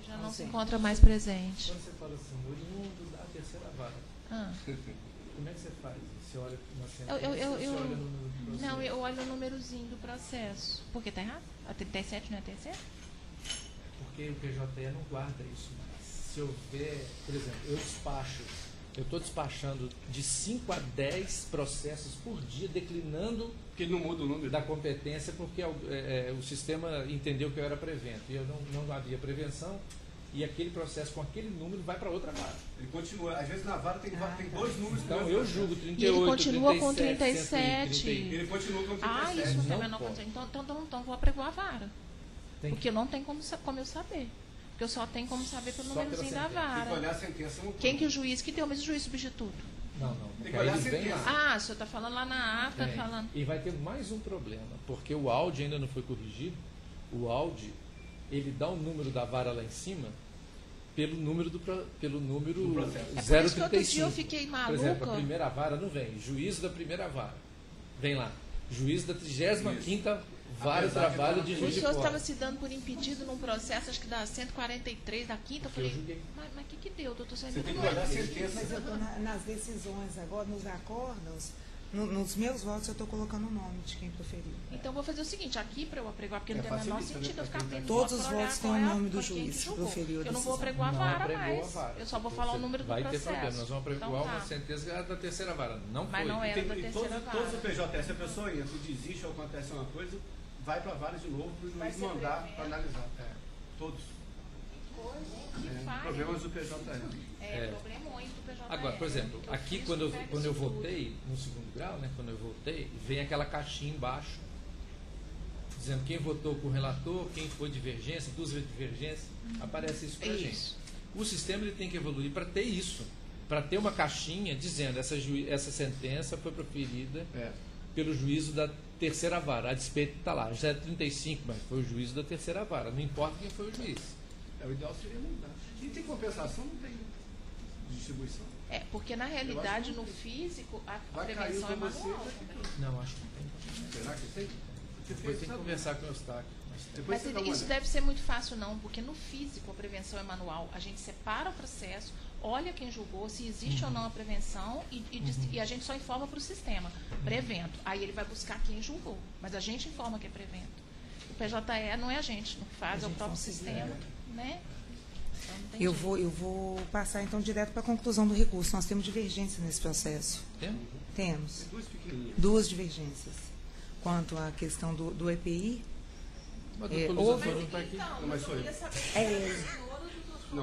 Já não se encontra mais presente. Quando você fala assim, oriundo da 3ª Vara, Ah. como é que você faz? Você olha na Eu- sentença, eu- você olha no número do processo? Não, eu olho o númerozinho do processo. Por que está errado? A 37 não é a terceira? Porque o PJE não guarda isso mais. Se houver, por exemplo, eu estou despachando de 5 a 10 processos por dia, declinando Porque ele não muda o número. da competência, porque o sistema entendeu que eu era prevento. E eu não havia prevenção, e aquele processo com aquele número vai para outra vara. Ele continua. Às vezes na vara tem 2 números. Então no eu mesmo julgo processo. 38, E ele continua com 37, 37. Ele continua com 37. Ah, isso não tem a Não menor pode. condição. Então vou apregoar a vara. Tem Porque não tem como eu saber. Porque eu só tenho como saber pelo Só pela númerozinho da sentença. Tem que vara. olhar a sentença no Quem que o juiz que deu, mas o juiz substituto. Não. Tem que olhar Ele a vem sentença. lá. Ah, o senhor está falando lá na ata, Tem. falando. E vai ter mais um problema, porque o áudio ainda não foi corrigido. O áudio, ele dá o número da vara lá em cima pelo número do processo. É por 035. isso que outro dia eu fiquei Por exemplo, a maluca. primeira vara não vem. Juízo da primeira vara. Vem lá. Juízo da 35ª Vara de Apesar que Trabalho tá de O Juiz de senhor Fora. estava se dando por impedido num processo, acho que da 143, da quinta. Eu Que eu falei, julguei. mas o que deu, doutor Você Sérgio? tem que Não é olhar a isso. sentença. Mas eu estou nas decisões agora, nos acórdãos, nos meus votos eu estou colocando o nome de quem proferiu. Então vou fazer o seguinte, aqui para eu apregoar, porque não É tem o menor facilita, né, sentido eu ficar pra abrindo Todos voto os pra olhar votos têm qual o é a- nome do quem que juiz que julgou. proferiu a Eu não vou decisão. apregoar a Não vara apregou mais. a vara. Eu só vou falar o número do Vai processo. ter problema. Nós vamos apregoar Então tá. uma sentença da 3ª vara. Não Mas foi. não é. Era da E terceira todos os vara. PJ, se a pessoa entra e desiste ou acontece uma coisa, vai para a vara de novo para o juiz mandar para analisar. Todos. Problemas do PJ. Problemões do PJE. Agora, por exemplo, que eu aqui fiz, quando eu pega isso votei, no segundo grau, né, quando eu votei, vem aquela caixinha embaixo, dizendo quem votou com o relator, quem foi divergência, 2 divergências, aparece isso pra gente. Isso. O sistema ele tem que evoluir para ter isso, para ter uma caixinha dizendo essa sentença foi proferida pelo juízo da 3ª vara. A despeito está lá, já é 35, mas foi o juízo da 3ª vara, não importa quem foi o juiz. O ideal seria mudar. E tem compensação, não tem distribuição. É, porque na realidade, no físico, a Vai cair prevenção é pra você, manual vai também. Não, acho que não tem. Será que tem? Depois tem que conversar com o Eustáquio. Mas isso deve ser muito fácil, não, porque no físico a prevenção é manual. A gente separa o processo, olha quem julgou, se existe ou não a prevenção e a gente só informa para o sistema. Prevento. Aí ele vai buscar quem julgou. Mas a gente informa que é prevento. O PJE não é a gente, não faz, é o próprio sistema. Né? Então, não tem Eu jeito. vou passar então direto para a conclusão do recurso. Nós temos divergência nesse processo. Temos. Duas pequenininhas. 2 divergências. Quanto à questão do EPI, Mas o É, doutor houve- Luiz Antônio não está aqui. Não, mas sou eu.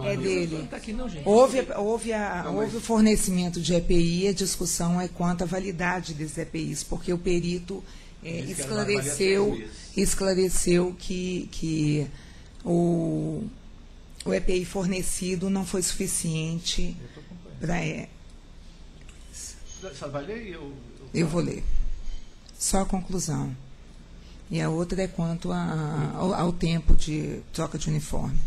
é dele. Não está aqui não, gente. Houve o fornecimento de EPI, a discussão é quanto à validade desses EPIs, porque o perito Disse que ela valia 6 meses. esclareceu que o O EPI fornecido não foi suficiente para... Só vai ler? Eu vou ler. Só a conclusão. E a outra é quanto ao tempo de troca de uniforme.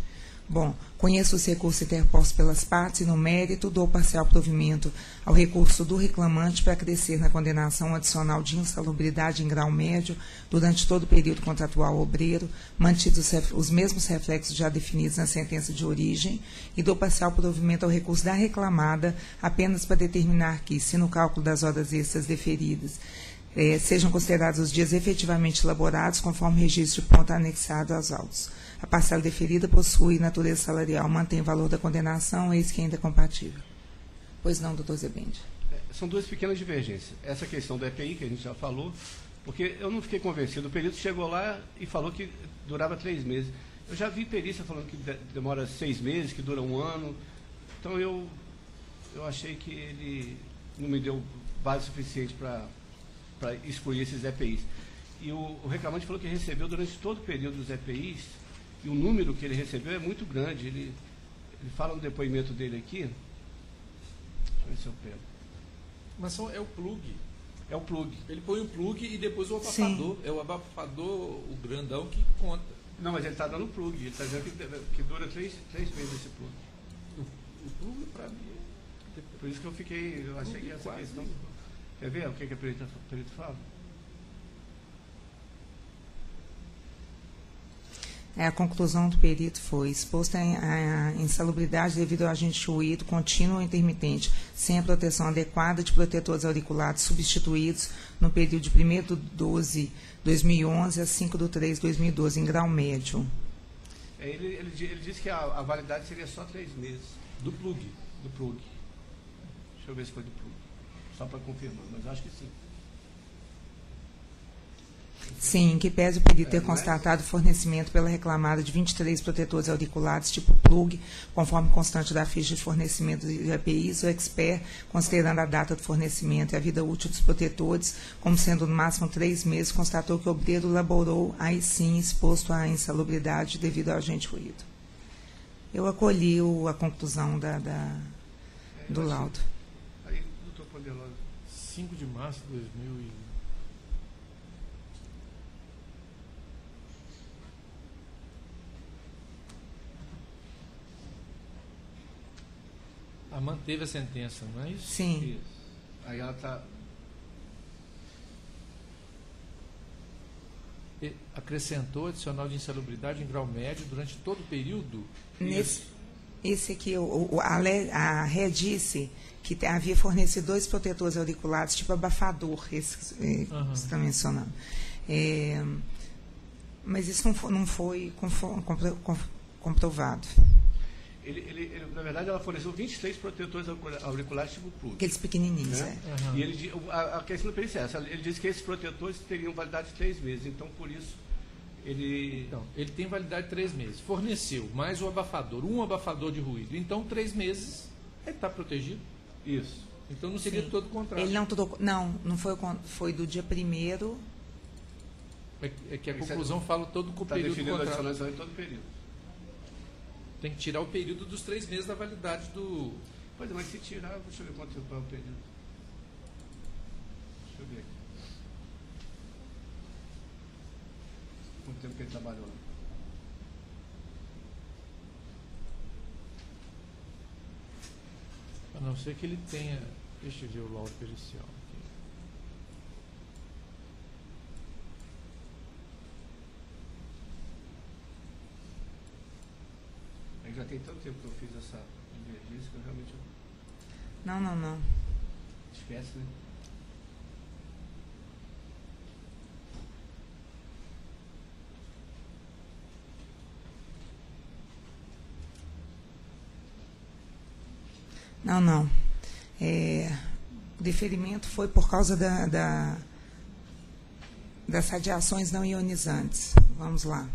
Bom, conheço os recursos interpostos pelas partes e, no mérito, dou parcial provimento ao recurso do reclamante para crescer na condenação adicional de insalubridade em grau médio durante todo o período contratual obreiro, mantidos os mesmos reflexos já definidos na sentença de origem, e dou parcial provimento ao recurso da reclamada apenas para determinar que, se no cálculo das horas extras deferidas sejam considerados os dias efetivamente elaborados, conforme o registro de ponto anexado aos autos. A parcela deferida possui natureza salarial, mantém o valor da condenação, eis que ainda é compatível. Pois não, doutor Zebende. São duas pequenas divergências. Essa questão do EPI, que a gente já falou, porque eu não fiquei convencido. O perito chegou lá e falou que durava 3 meses. Eu já vi perícia falando que demora 6 meses, que dura 1 ano. Então, eu achei que ele não me deu base suficiente para excluir esses EPIs. E o reclamante falou que recebeu durante todo o período dos EPIs, e o número que ele recebeu é muito grande. Ele fala no depoimento dele aqui. Deixa eu ver se eu pego. Mas é o plug. É o plug. Ele põe o plug e depois o abafador. Sim. É o abafador, o grandão, que conta. Não, mas ele está dando plug. Ele está dizendo que dura 3 meses esse plug. O plug, para mim, Por isso que eu achei que essa questão... Quer ver o que o perito fala? A conclusão do perito foi exposta à insalubridade devido ao agente fluido contínuo ou intermitente, sem a proteção adequada de protetores auriculares substituídos no período de 1/12/2011 a 5/3/2012, em grau médio. Ele disse que a validade seria só 3 meses. do plug. Do plug. Deixa eu ver se foi do plug. Só para confirmar, mas acho que sim. Sim, que pese o perito ter constatado o fornecimento pela reclamada de 23 protetores auriculares tipo plug, conforme constante da ficha de fornecimento de EPIs, o expert, considerando a data do fornecimento e a vida útil dos protetores, como sendo no máximo 3 meses, constatou que o obreiro laborou, aí sim, exposto à insalubridade devido ao agente ruído. Eu acolhi a conclusão do laudo. Aí, doutor Poderoso. 5 de março de 2000 manteve a sentença, não é isso? Sim. Isso. Aí ela está... Acrescentou adicional de insalubridade em grau médio durante todo o período? Esse aqui, a ré disse que havia fornecido 2 protetores auriculares, tipo abafador, esse que você está mencionando. Mas isso não foi comprovado. Na verdade, ela forneceu 23 protetores auriculares tipo plug. Aqueles pequenininhos, né? E a questão da perícia é essa. Ele disse que esses protetores teriam validade de 3 meses. Então, por isso, ele tem validade de 3 meses. Forneceu mais o abafador, um abafador de ruído. Então, 3 meses, ele está protegido. Isso. Então, não seria todo o contrato. Ele não foi do dia 1º. É que a conclusão fala todo o período do contrato. Está definindo a todo o período. Tem que tirar o período dos 3 meses da validade do... Pois é, mas se tirar, deixa eu ver quanto tempo é o período. Deixa eu ver aqui. Quanto tempo que ele trabalhou lá? A não ser que ele tenha... Deixa eu ver o laudo pericial aqui. Já tem tanto tempo que eu fiz essa divergência que eu realmente... Não. Esquece, né? Não. O deferimento foi por causa das radiações não ionizantes. Vamos lá.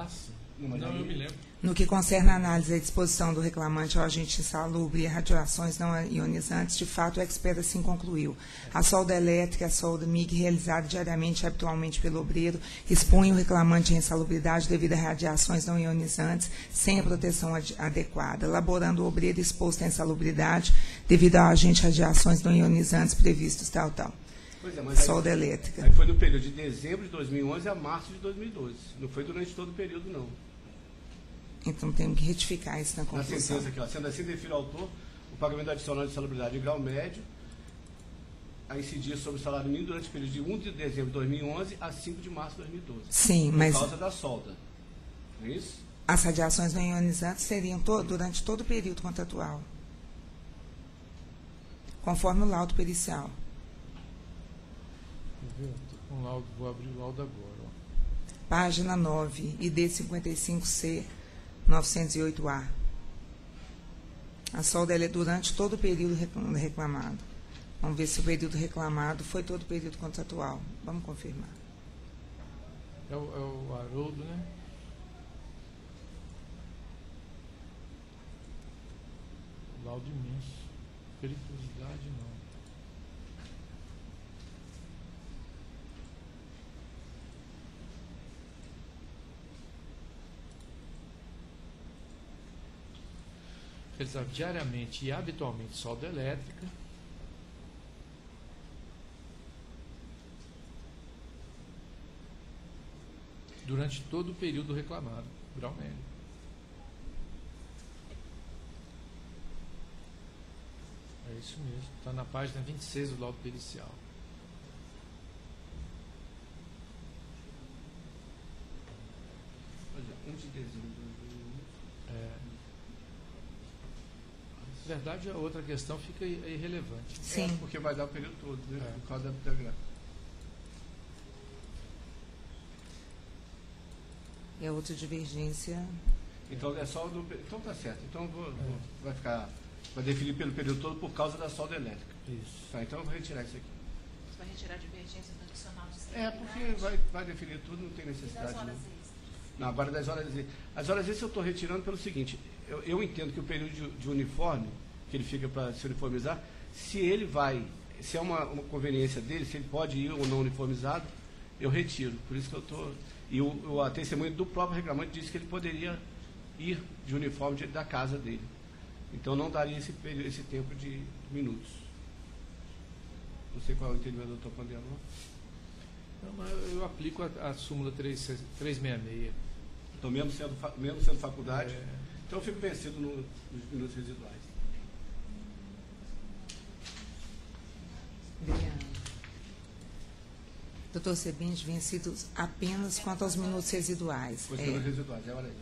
Sim. Não, eu me lembro. No que concerne a análise da exposição do reclamante ao agente insalubre e radiações não ionizantes, de fato, o expert assim concluiu. A solda elétrica e a solda MIG realizada diariamente e habitualmente pelo obreiro expõe o reclamante à insalubridade devido a radiações não ionizantes sem a proteção adequada, elaborando o obreiro exposto à insalubridade devido ao agente radiações não ionizantes previstos tal. Pois é, mas solda elétrica. Aí foi no período de dezembro de 2011 a março de 2012. Não foi durante todo o período, não. Então temos que retificar isso na Na conclusão. sentença aqui, ó, sendo assim, define ao autor o pagamento adicional de insalubridade de grau médio a incidir sobre o salário mínimo durante o período de 1 de dezembro de 2011 a 5 de março de 2012. Sim, por mas causa da solda. Não é isso? as radiações não ionizantes seriam durante todo o período contratual, conforme o laudo pericial. Um laudo, vou abrir o laudo agora. Ó. Página 9, ID 55C 908A. A solda ela é durante todo o período reclamado. Vamos ver se o período reclamado foi todo o período contratual. Vamos confirmar. É o Haroldo, né? Laudo imenso. Periculosidade não. Realizar diariamente e habitualmente solda elétrica. Durante todo o período reclamado, grau médio. É isso mesmo, está na página 26 do laudo pericial. Olha, 1 de dezembro de 2011. Na verdade, a outra questão fica irrelevante. Sim. Porque vai dar o período todo, né? É. Por causa da greve. E a outra divergência. Então é só do. Então tá certo. Então vai ficar. Vai definir pelo período todo por causa da solda elétrica. Isso. Tá, então eu vou retirar isso aqui. Você vai retirar a divergência do adicional de Porque vai definir tudo, não tem necessidade. das horas Não. extras. Não, agora das horas extras. As horas extras eu estou retirando pelo seguinte, eu entendo que o período de uniforme, que ele fica para se uniformizar, se é uma conveniência dele, se ele pode ir ou não uniformizado, eu retiro. Por isso que eu estou. E a testemunha do próprio reclamante disse que ele poderia ir de uniforme da casa dele. Então não daria esse tempo de minutos. Não sei qual é o entendimento do doutor Pandelon. Não, mas eu aplico a súmula 366. Então, mesmo sendo faculdade, É. então eu fico vencido nos minutos residuais. Obrigada. Doutor Sebindes, vencidos apenas quanto aos minutos residuais. Os minutos residuais, é hora aí.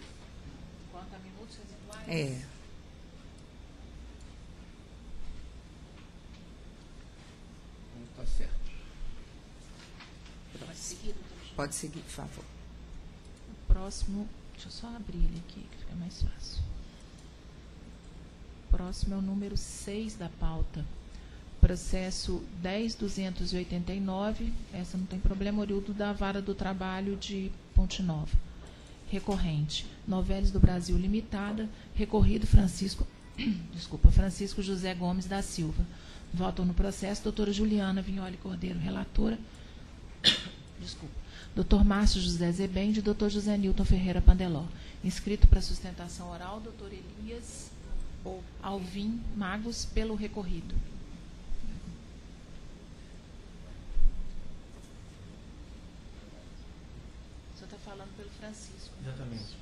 Quanto a minutos residuais? É. Então, tá certo. Pode seguir, doutor Gil. Pode seguir, por favor. O próximo, deixa eu só abrir ele aqui, que fica mais fácil. O próximo é o número 6 da pauta. Processo 10.289, essa não tem problema, oriundo da Vara do Trabalho de Ponte Nova. Recorrente, Novelis do Brasil Limitada, recorrido Francisco José Gomes da Silva. Votam no processo doutora Juliana Vignoli Cordeiro, relatora. Doutor Márcio José Zebende e doutor José Nilton Ferreira Pandeló. Inscrito para sustentação oral, doutor Elias Alvim Magos, pelo recorrido. O senhor está falando pelo Francisco. Exatamente.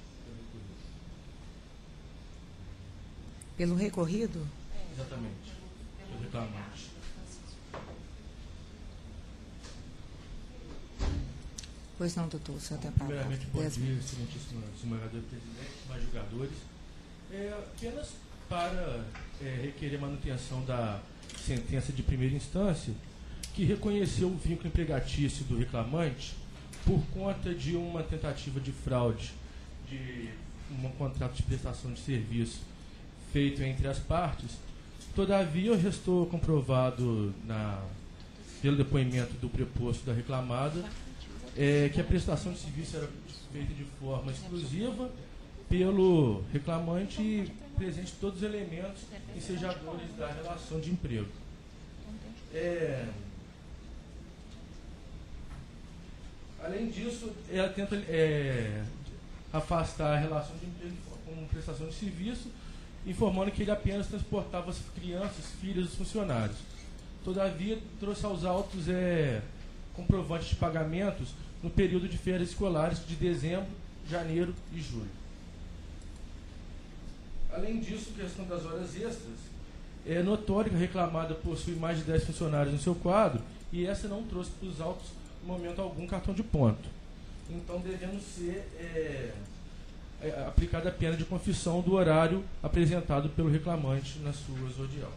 Pelo recorrido? Exatamente. Pelo reclamante. Pois não, doutor, o senhor tem a palavra. Primeiramente, bom dia, excelentíssimo desembargador presidente, mais julgadores. Apenas para requerer manutenção da sentença de primeira instância, que reconheceu o vínculo empregatício do reclamante por conta de uma tentativa de fraude de um contrato de prestação de serviço feito entre as partes. Todavia, restou comprovado pelo depoimento do preposto da reclamada que a prestação de serviço era feita de forma exclusiva pelo reclamante e presente todos os elementos ensejadores da relação de emprego. Além disso, ela tenta afastar a relação de emprego com prestação de serviço, informando que ele apenas transportava as crianças, filhas dos funcionários. Todavia, trouxe aos autos comprovantes de pagamentos no período de férias escolares de dezembro, janeiro e julho. Além disso, questão das horas extras, é notório que a reclamada possui mais de 10 funcionários no seu quadro e essa não trouxe para os autos, no momento algum, cartão de ponto. Então, devendo ser aplicada a pena de confissão do horário apresentado pelo reclamante na sua zodial.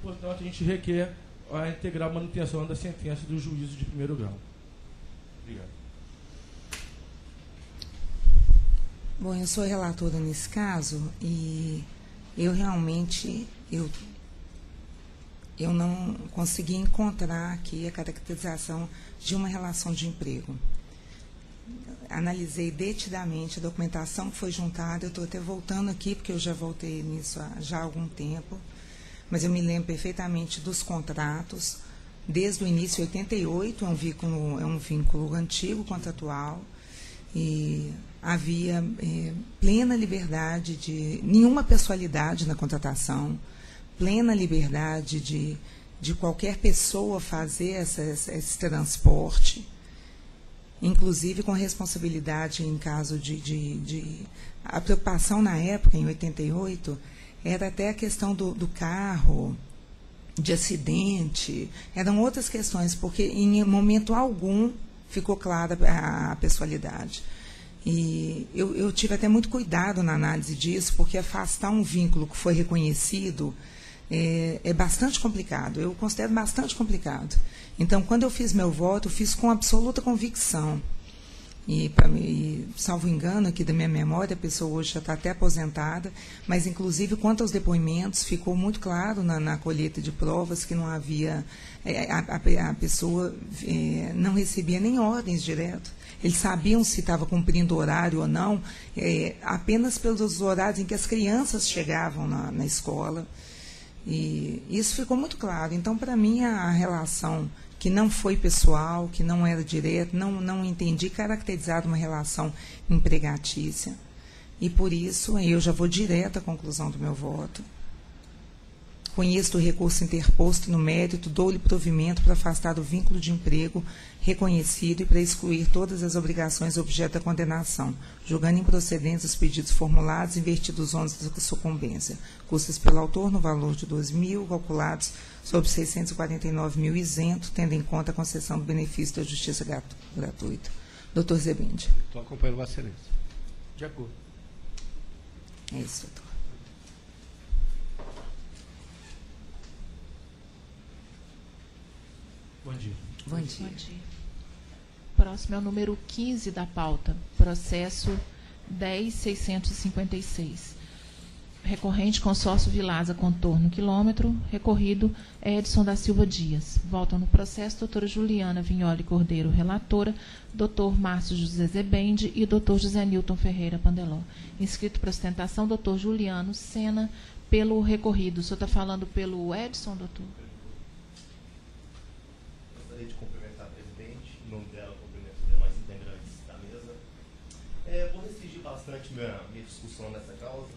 Portanto, a gente requer a integral manutenção da sentença do juízo de primeiro grau. Obrigado. Bom, eu sou relatora nesse caso e eu realmente eu não consegui encontrar aqui a caracterização de uma relação de emprego. Analisei detidamente a documentação que foi juntada, eu estou até voltando aqui, porque eu já voltei nisso já há algum tempo, mas eu me lembro perfeitamente dos contratos, desde o início, 88, é um vínculo antigo, contratual, e havia plena liberdade de nenhuma pessoalidade na contratação, plena liberdade de qualquer pessoa fazer esse transporte, inclusive com responsabilidade em caso de a preocupação na época, em 88, era até a questão do carro, de acidente, eram outras questões, porque em momento algum ficou clara a pessoalidade. E eu tive até muito cuidado na análise disso, porque afastar um vínculo que foi reconhecido é bastante complicado, eu considero bastante complicado. Então, quando eu fiz meu voto, eu fiz com absoluta convicção. E, salvo engano, aqui da minha memória, a pessoa hoje já está até aposentada, mas, inclusive, quanto aos depoimentos, ficou muito claro na colheita de provas que não havia... A pessoa não recebia nem ordens direto. Eles sabiam se estava cumprindo o horário ou não, apenas pelos horários em que as crianças chegavam na escola. E isso ficou muito claro. Então, para mim, a relação que não foi pessoal, que não era direta, não entendi caracterizar uma relação empregatícia. E, por isso, eu já vou direto à conclusão do meu voto. Conheço o recurso interposto no mérito, dou-lhe provimento para afastar o vínculo de emprego reconhecido e para excluir todas as obrigações objeto da condenação, julgando improcedentes os pedidos formulados e invertidos os ônus da sucumbência, custas pelo autor no valor de 2.000, calculados sobre 649.000 isento, tendo em conta a concessão do benefício da justiça gratuita. Doutor Zebende. Estou acompanhando Vossa Excelência. De acordo. É isso, doutor. Bom dia. Bom dia. Bom dia. Próximo é o número 15 da pauta, processo 10.656. Recorrente, consórcio Vilasa, contorno quilômetro. Recorrido, Edson da Silva Dias. Votam no processo doutora Juliana Vignoli Cordeiro, relatora, doutor Márcio José Zebende e doutor José Nilton Ferreira Pandeló. Inscrito para ostentação, doutor Juliano Sena, pelo recorrido. O senhor está falando pelo Edson, doutor? Gostaria de cumprimentar a presidente, em nome dela, cumprimento os demais integrantes da mesa. Vou restringir bastante minha discussão nessa causa,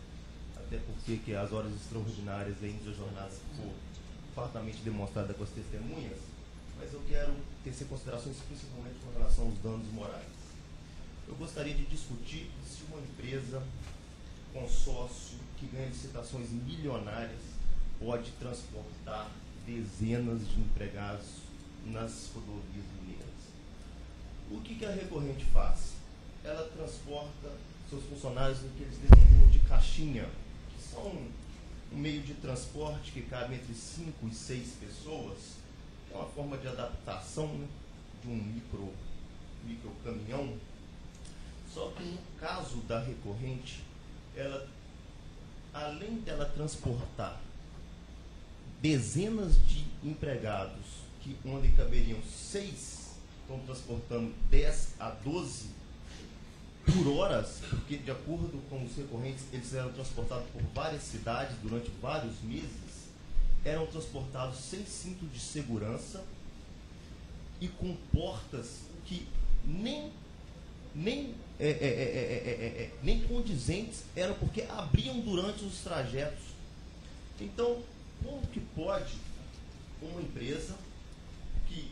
até porque que as horas extraordinárias ainda jornadas ficou fartamente demonstrada com as testemunhas, mas eu quero tecer considerações principalmente com relação aos danos morais. Eu gostaria de discutir se uma empresa, consórcio, que ganha licitações milionárias, pode transportar dezenas de empregados nas rodovias mineiras. O que a recorrente faz? Ela transporta seus funcionários no que eles denominam de caixinha, que são um meio de transporte que cabe entre 5 e 6 pessoas, que é uma forma de adaptação, né, de um micro caminhão. Só que no caso da recorrente, ela, além dela transportar dezenas de empregados, onde caberiam 6, estão transportando 10 a 12, por horas, porque de acordo com os recorrentes, eles eram transportados por várias cidades durante vários meses, eram transportados sem cinto de segurança e com portas que nem condizentes eram, porque abriam durante os trajetos. Então, como que pode uma empresa que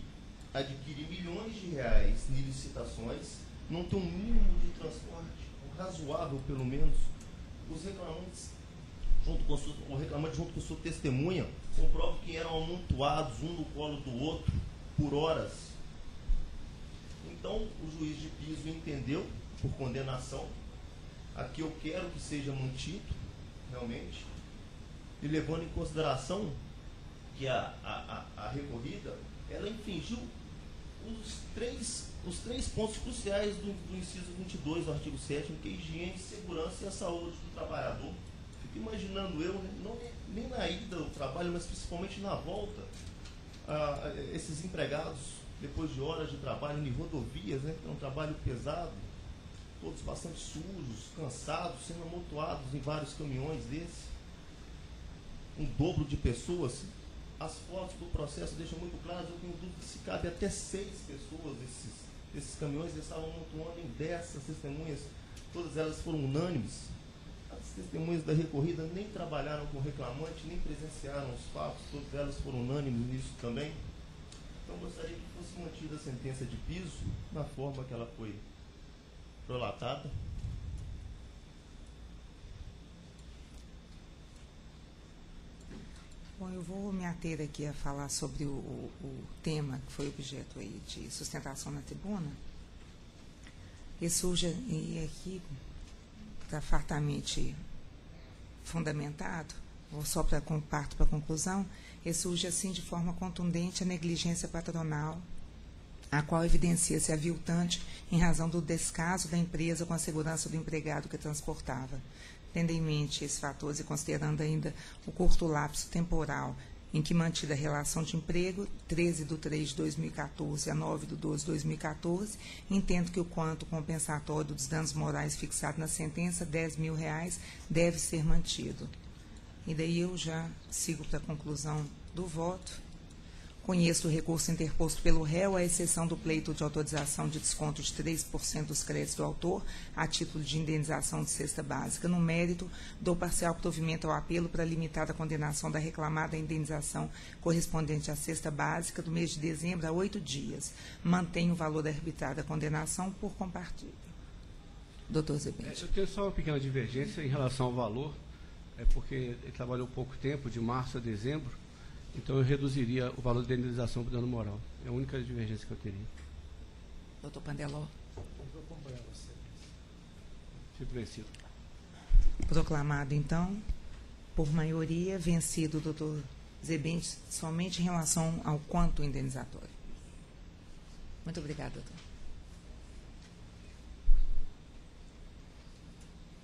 adquire milhões de reais em licitações não ter um mínimo de transporte, razoável pelo menos? Os reclamantes, o reclamante junto com sua testemunha, comprovam que eram amontoados um no colo do outro por horas. Então, o juiz de piso entendeu, por condenação, aqui eu quero que seja mantido, realmente, e levando em consideração que a recorrida, ela infringiu os três pontos cruciais do inciso 22 do artigo 7º, que é a higiene, segurança e a saúde do trabalhador. Fico imaginando eu, nem na ida ao trabalho, mas principalmente na volta, esses empregados, depois de horas de trabalho em rodovias, né, que é um trabalho pesado, todos bastante sujos, cansados, sendo amontoados em vários caminhões desses, um dobro de pessoas. As fotos do processo deixam muito claras, eu tenho dúvida se cabe até 6 pessoas esses caminhões. Eles estavam amontoando em 10 testemunhas, todas elas foram unânimes. As testemunhas da recorrida nem trabalharam com o reclamante, nem presenciaram os fatos, todas elas foram unânimes nisso também. Então, gostaria que fosse mantida a sentença de piso na forma que ela foi prolatada. Bom, eu vou me ater aqui a falar sobre o tema que foi objeto aí de sustentação na tribuna. E surge, e aqui está fartamente fundamentado, ou só para parto para a conclusão, e surge assim de forma contundente a negligência patronal, a qual evidencia-se aviltante em razão do descaso da empresa com a segurança do empregado que transportava. Tendo em mente esses fatores e considerando ainda o curto lapso temporal em que mantida a relação de emprego, 13/3/2014 a 9/12/2014, entendo que o quanto compensatório dos danos morais fixado na sentença, R$10.000, deve ser mantido. E daí eu já sigo para a conclusão do voto. Conheço o recurso interposto pelo réu, à exceção do pleito de autorização de desconto de 3% dos créditos do autor, a título de indenização de cesta básica. No mérito, dou parcial provimento ao apelo para limitar a condenação da reclamada à indenização correspondente à cesta básica do mês de dezembro a 8 dias. Mantenho o valor arbitrário da condenação por compartilho. Doutor Zebente. Eu tenho só uma pequena divergência em relação ao valor, porque ele trabalhou pouco tempo, de março a dezembro. Então, eu reduziria o valor de indenização por dano moral. É a única divergência que eu teria. Doutor Pandeló. Eu vou acompanhar você. Fico vencido. Proclamado, então, por maioria, vencido o doutor Zebente somente em relação ao quanto indenizatório. Muito obrigada, doutor.